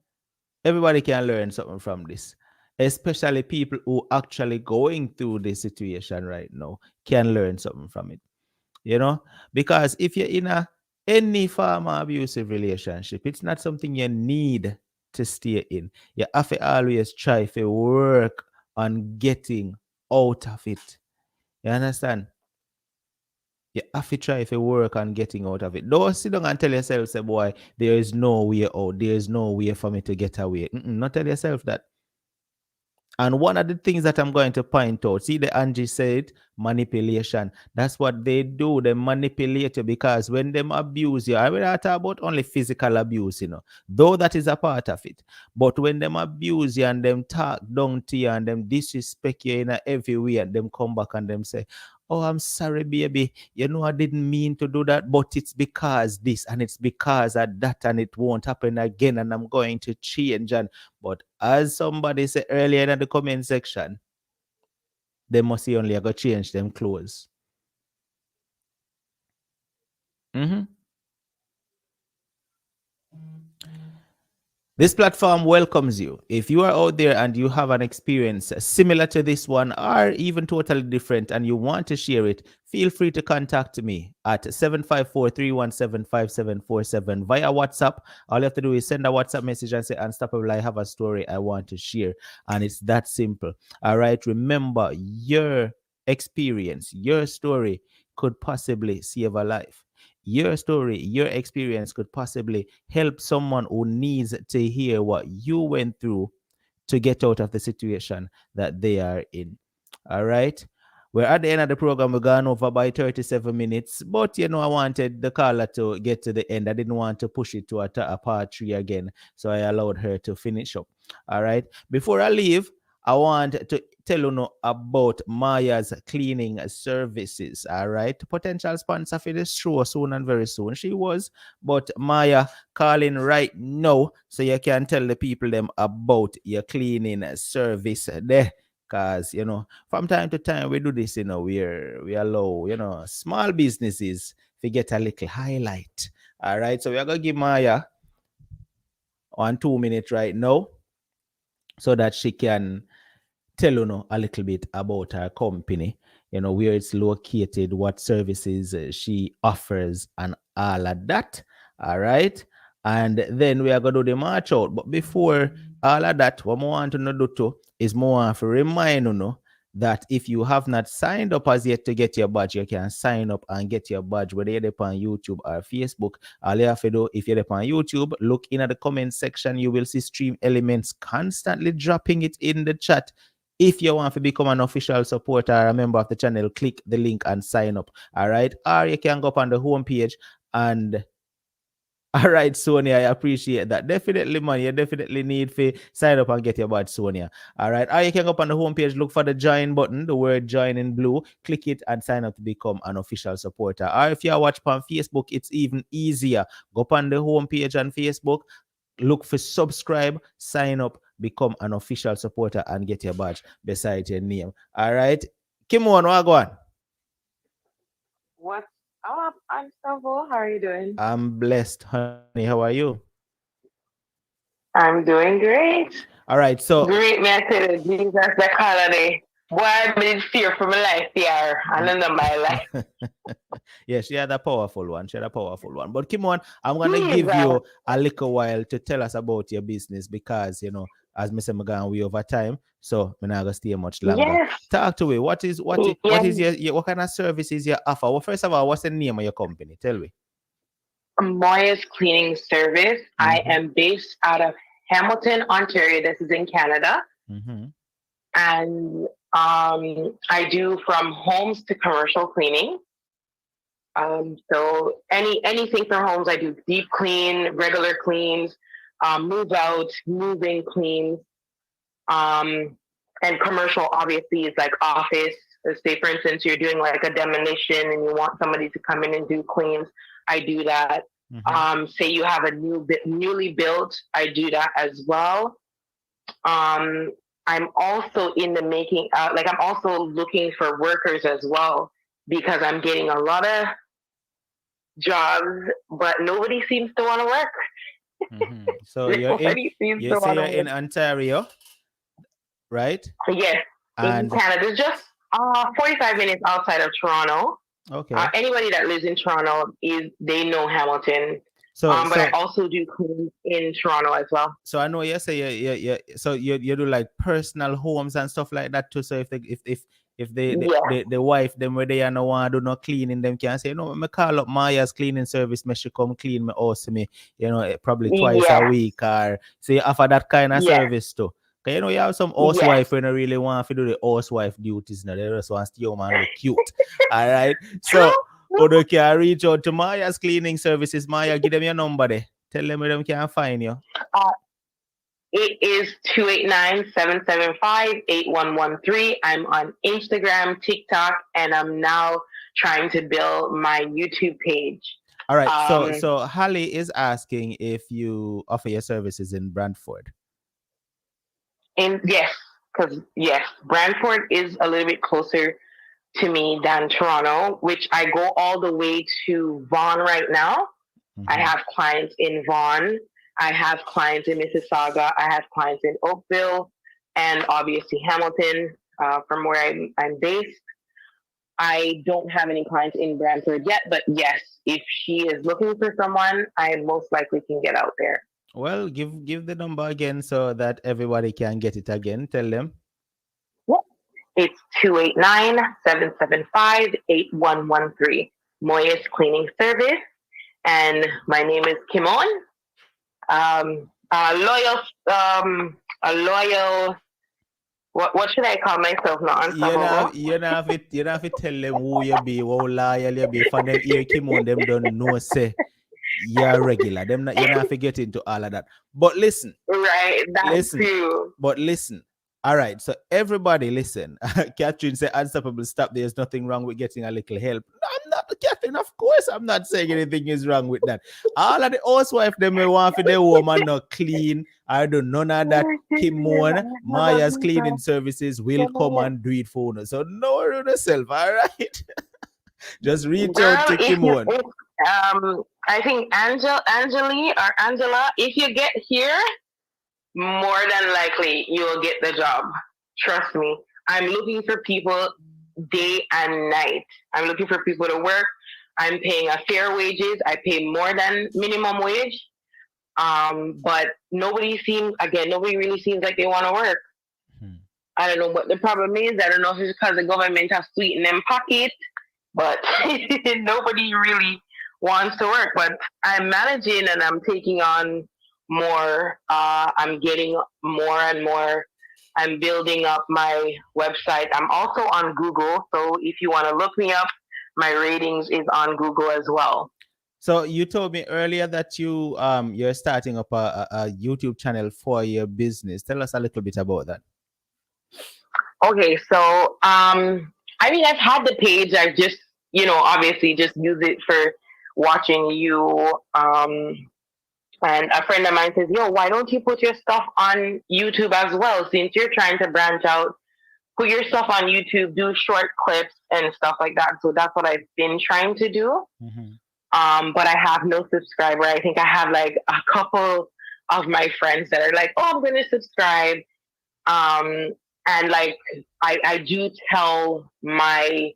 Everybody can learn something from this. Especially people who actually going through this situation right now can learn something from it. You know? Because if you're in any form of abusive relationship, it's not something you need to stay in. You have to always try to work on getting out of it. You understand? You have to try if you work on getting out of it. Don't sit down and tell yourself, say, boy, there is no way out. There is no way for me to get away. Not tell yourself that. And one of the things that I'm going to point out, see, the Angie said manipulation. That's what they do. They manipulate you, because when them abuse you, I will not talk about only physical abuse, though that is a part of it. But when them abuse you and them talk down to you and them disrespect you in every way, and them come back and them say, oh, I'm sorry, baby. I didn't mean to do that, but it's because this and it's because of that, and it won't happen again, and I'm going to change. And but as somebody said earlier in the comment section, they must see only go change them clothes. Mm-hmm. This platform welcomes you. If you are out there and you have an experience similar to this one or even totally different and you want to share it, feel free to contact me at 754-317-5747 via WhatsApp. All you have to do is send a WhatsApp message and say, Unstoppable, I have a story I want to share. And it's that simple. All right. Remember, your experience, your story could possibly save a life. Your story, your experience could possibly help someone who needs to hear what you went through to get out of the situation that they are in. All right. We're at the end of the program. We're gone over by 37 minutes. But, I wanted the caller to get to the end. I didn't want to push it to a part three again. So I allowed her to finish up. All right. Before I leave, I want to tell you about Maya's cleaning services. All right. Potential sponsor for this show soon and very soon. She was, but Maya calling right now so you can tell the people them about your cleaning service there. Because, from time to time we do this, we allow, small businesses to get a little highlight. All right. So we're going to give Maya 2 minutes right now so that she can tell a little bit about her company. where it's located, what services she offers, and all of that. All right. And then we are going to do the march out. But before all of that, what I want to do too is more to remind that if you have not signed up as yet to get your badge, you can sign up and get your badge, whether you're on YouTube or Facebook. All you have to do, if you're on YouTube, look in at the comment section. You will see Stream Elements constantly dropping it in the chat. If you want to become an official supporter or a member of the channel, click the link and sign up. All right. Or you can go up on the homepage and all right, Sonia, I appreciate that. Definitely, man. You definitely need to sign up and get your badge, Sonia. All right. Or you can go up on the homepage, look for the join button, the word join in blue, click it and sign up to become an official supporter. Or if you are watching on Facebook, it's even easier. Go up on the homepage on Facebook, look for subscribe, sign up, become an official supporter, and get your badge beside your name. All right. Kimon, what go on? What's up? I'm Savo. How are you doing? I'm blessed, honey. How are you? I'm doing great. All right. So Great man to the Jesus the holiday. Boy, I been fear for my life here. I don't know my life. yeah, she had a powerful one. She had a powerful one. But come on, I'm gonna Jesus. give you a little while to tell us about your business because as Mr. McGann, we over time, so we're not gonna stay much longer. Yes. Talk to me. What is your what kind of services you offer? Well, first of all, what's the name of your company? Tell me. Moya's Cleaning Service. I am based out of Hamilton, Ontario. This is in Canada. And I do from homes to commercial cleaning. So anything from homes, I do deep clean, regular cleans, move out, move in cleans, and commercial obviously is like office. Say for instance, you're doing like a demolition and you want somebody to come in and do cleans. I do that. Say you have a newly built, I do that as well. I'm also in the making out, like I'm also looking for workers as well because I'm getting a lot of jobs, but nobody seems to want to work. So you're in Ontario, right? Yes, in Canada, just 45 minutes outside of Toronto. Okay. Anybody that lives in Toronto they know Hamilton. But I also do cleans in Toronto as well. So I know you say so you do like personal homes and stuff like that too. So if the wife them where they are no want to do no cleaning, them can say, me call up Maya's cleaning service, me she come clean me house me, probably twice a week, or so you offer that kind of service too. Cause you have some housewife when they really want to do the housewife duties now. They just want to stay home and look cute. All right. So or they can reach out to Maya's cleaning services. Maya, give them your number there. Tell them where they can find you. It is 289-775-8113. I'm on Instagram, TikTok, and I'm now trying to build my YouTube page. All right. So Holly is asking if you offer your services in Brantford. Yes, Brantford is a little bit closer to me than Toronto, which I go all the way to Vaughan right now. I have clients in Vaughan. I have clients in Mississauga. I have clients in Oakville and obviously Hamilton, from where I'm based. I don't have any clients in Brantford yet, but yes, if she is looking for someone, I most likely can get out there. Well, give the number again so that everybody can get it again. Tell them. It's 289-775-8113. Moya's Cleaning Service. And my name is Kimon. A loyal, what should I call myself now? You don't have to tell them who you be, how loyal you be. For them here, Kimon, them don't know, say, you're regular. You don't have to get into all of that. But listen. Right, that's true. But listen. All right, so everybody listen. Catherine said, unstoppable, stop. There's nothing wrong with getting a little help. No, I'm not, Catherine. Of course, I'm not saying anything is wrong with that. All of the housewife, them may want for their woman not clean. I do none of that. Kimon, Maya's cleaning services will come and do it for us. So no worry yourself, all right? Just reach out to Kimon. I think Angela, if you get here, more than likely you'll get the job. Trust me. I'm looking for people day and night. I'm looking for people to work. I'm paying a fair wages. I pay more than minimum wage. But nobody really seems like they want to work. I don't know what the problem is. I don't know if it's because the government has sweetened them pocket, but nobody really wants to work. But I'm managing and I'm taking on more. I'm getting more and more. I'm building up my website. I'm also on Google. So if you want to look me up, my ratings is on Google as well. So you told me earlier that you're starting up a YouTube channel for your business. Tell us a little bit about that. Okay, so I mean, I've had the page. I've just, obviously just use it for watching you. And a friend of mine says, "Yo, why don't you put your stuff on YouTube as well? Since you're trying to branch out, put your stuff on YouTube, do short clips and stuff like that." So that's what I've been trying to do. But I have no subscriber. I think I have like a couple of my friends that are like, "Oh, I'm going to subscribe." And like, I do tell my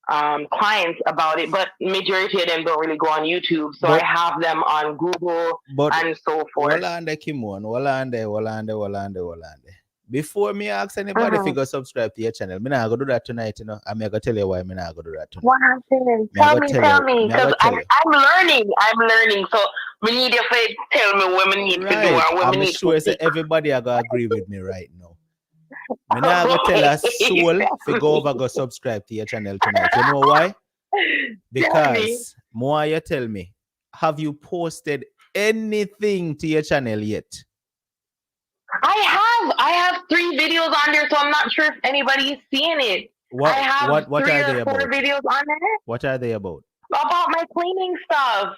clients about it, but majority of them don't really go on YouTube. So I have them on Google and so forth. Before me ask anybody if you go subscribe to your channel, I'm not going to do that tonight, I'm going to tell you why I'm not going to do that tonight. What happened? Tell me, because I'm learning. So we need you to tell me what we need to do and what we need sure to do. Everybody are going to agree with me right now. I'm not going to tell a soul to go subscribe to your channel tonight. You know why? Because more you tell me, have you posted anything to your channel yet? I have 3 videos on there, so I'm not sure if anybody's seeing it. What are 4 videos on there. What are they about? About my cleaning stuff.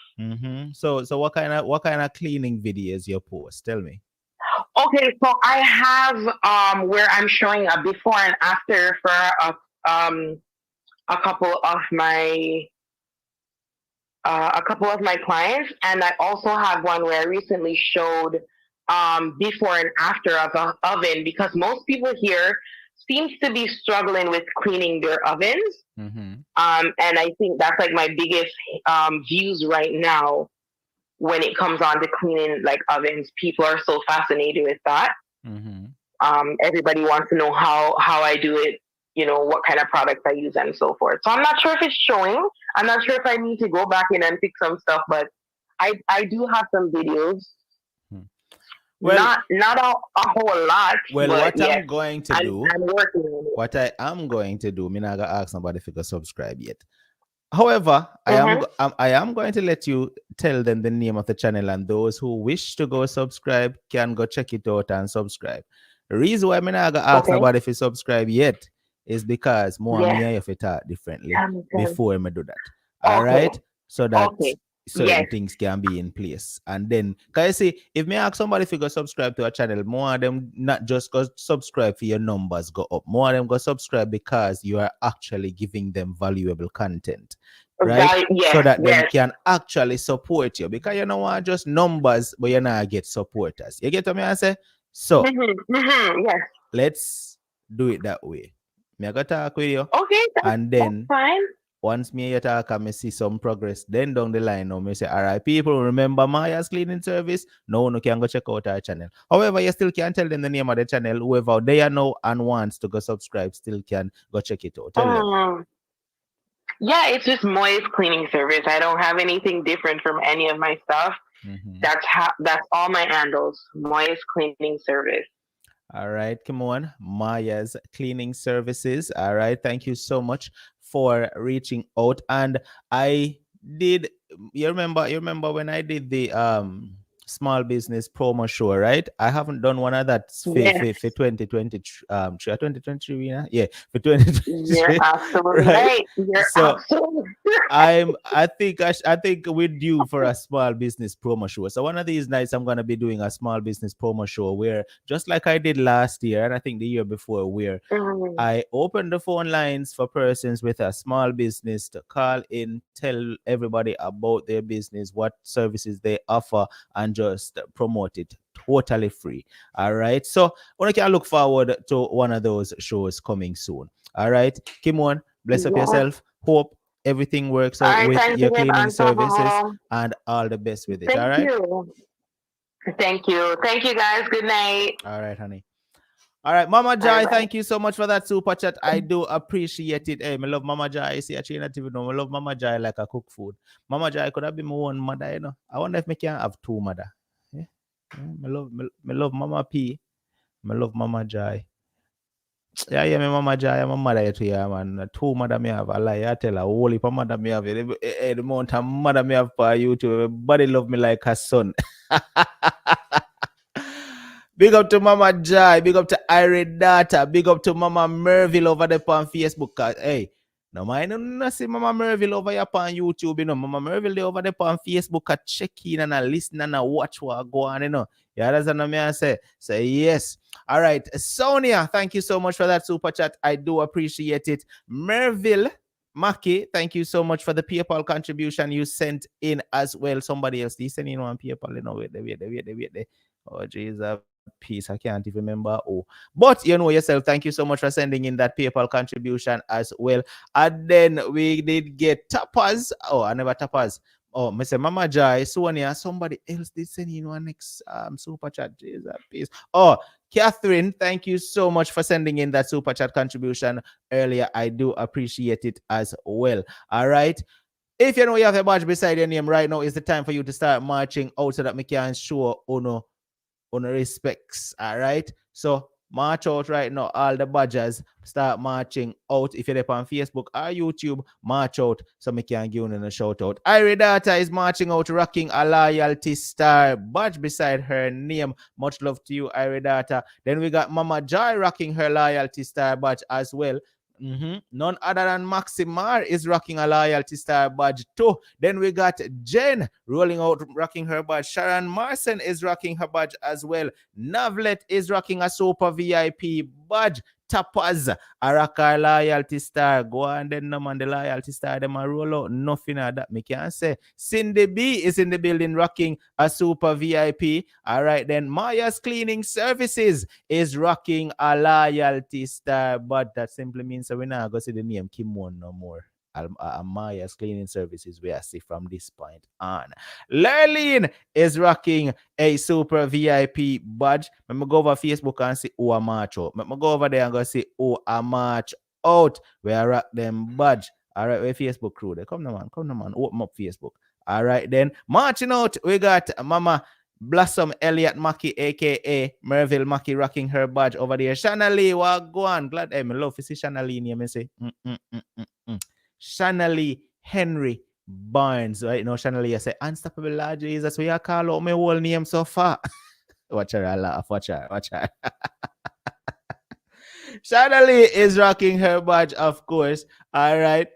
So what kind of cleaning videos you post? Tell me. Okay, so I have where I'm showing a before and after for a couple of my clients, and I also have one where I recently showed before and after of an oven, because most people here seems to be struggling with cleaning their ovens. And I think that's like my biggest views right now when it comes on to cleaning like ovens. People are so fascinated with that. Everybody wants to know how I do it, what kind of products I use and so forth. So I'm not sure if it's showing. I'm not sure if I need to go back in and fix some stuff, but I do have some videos. Well, not a whole lot. Well, but what yes, I'm going to do, I'm working on it. What I am going to do, I'm not gonna ask somebody if you can subscribe yet. However, I am going to let you tell them the name of the channel, and those who wish to go subscribe can go check it out and subscribe. The reason why I'm not gonna ask somebody if you subscribe yet is because more me and you talk differently before I do that. All right, so that certain things can be in place. And then, can you see, if me ask somebody if you go subscribe to a channel, more of them not just go subscribe for your numbers go up. More of them go subscribe because you are actually giving them valuable content. Right? So that they can actually support you. Because you don't want just numbers, but you not get supporters. You get what I say? So, let's do it that way. Me I go talk with you. Okay. And then, fine. Once me you talk and me see some progress, then down the line, now me say, all right, people, remember Maya's cleaning service? No, you can go check out our channel. However, you still can tell them the name of the channel. Whoever they know and wants to go subscribe still can go check it out. Tell them. Yeah, it's just Moya's cleaning service. I don't have anything different from any of my stuff. That's all my handles. Moya's cleaning service. All right, come on, Maya's cleaning services. All right, thank you so much for reaching out. And I did, you remember when I did the small business promo show, right? I haven't done one of that for 2023, 2023, yeah, for 2023. You're absolutely right. So I think we're due for a small business promo show. So one of these nights I'm gonna be doing a small business promo show where, just like I did last year and I think the year before, where I opened the phone lines for persons with a small business to call in, tell everybody about their business, what services they offer, and just promote it totally free. All right, so we can look forward to one of those shows coming soon. All right. Kimon, bless up Yeah. yourself. Hope everything works All out right, with thanks your again, cleaning services Unstoppable. and all the best with it. All Thank right. you. Thank you. Thank you, guys. Good night. All right, honey. All right, Mama Bye Joy, bye. thank you so much for that super chat. I do appreciate it. Hey, I love Mama Joy. You see, I change TV now. I love Mama Joy like a cook food. Mama Joy could have been my one mother, you know. I wonder if I can have two mother. Yeah. I love Mama P. I love Mama Joy. Yeah, yeah, my Mama Joy, I'm a mother to you, man. Two mother me have. I lie, I tell her, holy pa mother me have. The amount of mother me have for YouTube. Everybody love me like her son. Big up to Mama Jai, big up to Irene Data, big up to Mama Merville over there on Facebook. Hey, no mind no see Mama Merville over here on YouTube, you know. Mama Merville they over there on Facebook check in and listen and watch what go on, you know. Yeah, that's what I say. Say yes. All right. Sonia, thank you so much for that super chat. I do appreciate it. Merville Maki, thank you so much for the PayPal contribution you sent in as well. Somebody else, they send in one PayPal, you know, wait. Oh, Jesus, peace. I can't even remember. Oh, but you know yourself. Thank you so much for sending in that PayPal contribution as well. And then we did get tapas. Oh, I never tapas. Oh, Mr. Mama Jai, Sonia, somebody else did send in one next super chat. Jesus, peace. Oh, Catherine, thank you so much for sending in that super chat contribution earlier. I do appreciate it as well. All right. If you know you have a badge beside your name right now, is the time for you to start marching out so that we can show on respects. All right. So march out right now. All the badgers start marching out. If you're on Facebook or YouTube, march out so me can give you a shout out. Iridata is marching out, rocking a loyalty star badge beside her name. Much love to you, Iridata. Then we got Mama Joy rocking her loyalty star badge as well. None other than Maximar is rocking a loyalty star badge too. Then we got Jen rolling out, rocking her badge. Sharon Marson is rocking her badge as well. Navlet is rocking a super VIP badge. Tappers, Araka loyalty star. Go on then, no man, the loyalty star. Them a roll out. Nothing of that me can say. Cindy B is in the building rocking a super VIP. All right then. Maya's Cleaning Services is rocking a loyalty star. But that simply means that we're not going to see the name Kimon no more. Maya's Cleaning Services we are see from this point on. Lurleen is rocking a super VIP badge. Let me go over Facebook and see who a march out. Let me go over there and go see who a march out. We are rock them badge. All right, we Facebook crew. They come on, open up Facebook. All right, then marching out. We got Mama Blossom Elliott Mackey, aka Merville Mackey, rocking her badge over there. Shanna Lee, what go on? Glad I love to see Shanna Lee name. I say, Shanna Lee Henry Barnes, right? No, Shanna Lee, I say, Unstoppable Lord Jesus, we are call out my whole name so far. Watch her, I laugh. Watch her. Shanna Lee is rocking her badge, of course. All right.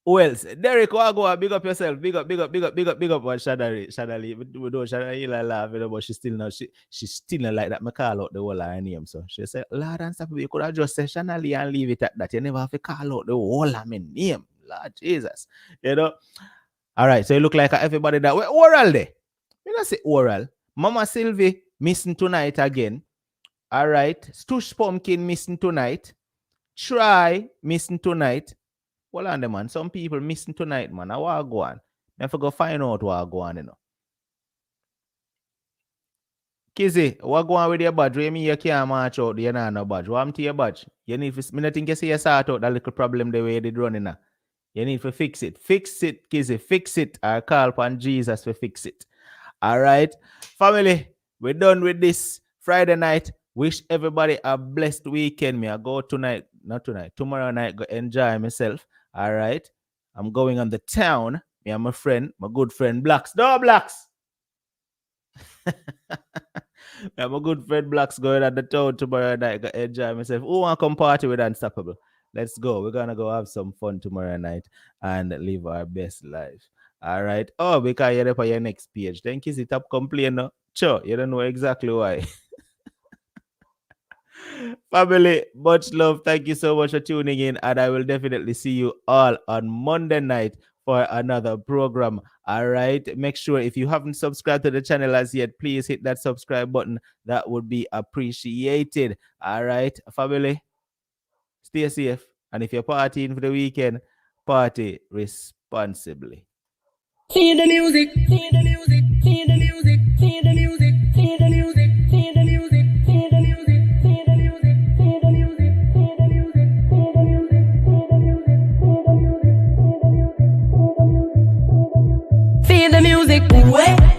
Who else? Derek, go big up yourself. Big up. What Shanna Lee. We know Shanna Lee laugh, but she still not like that. Me call out the whole her name. So she said, Lord and stuff, you could have just said Shanna Lee and leave it at that. You never have to call out the whole of my name. Lord Jesus. You know? All right, so you look like everybody that way. Oral there. You know, say oral. Mama Sylvie missing tonight again. All right. Stush Pumpkin missing tonight. Try missing tonight. Hold on, man. Some people missing tonight, man. I want to go on. I have to go find out what go on, you know. Kizzy, what go on with your badge? You mean you can't march out? You know no badge. What happened to your badge? You need to, I think you see you sort out that little problem the way you did running now. You need to fix it. Fix it, Kizzy. Fix it. I call upon Jesus to fix it. All right. Family, we're done with this Friday night. Wish everybody a blessed weekend. Me, I go tonight, not tonight, tomorrow night, go enjoy myself. All right. I'm going on the town. Me and my friend, my good friend Blacks. No, Blacks. My good friend Blacks going on the town tomorrow night. Go enjoy myself. Who want to come party with Unstoppable? Let's go. We're going to go have some fun tomorrow night and live our best life. All right. Oh, because you're up on your next page. Then kiss it up, complain. No? Sure, you don't know exactly why. Family, much love. Thank you so much for tuning in. And I will definitely see you all on Monday night for another program. All right. Make sure if you haven't subscribed to the channel as yet, please hit that subscribe button. That would be appreciated. All right, family. Stay safe. And if you're partying for the weekend, party responsibly. See the music, see the music, see the music, see the music, see the music, see the music, see the music, see the music, see the music, see the music, see the music, see the music, see the music, see the music, see the music, see the music.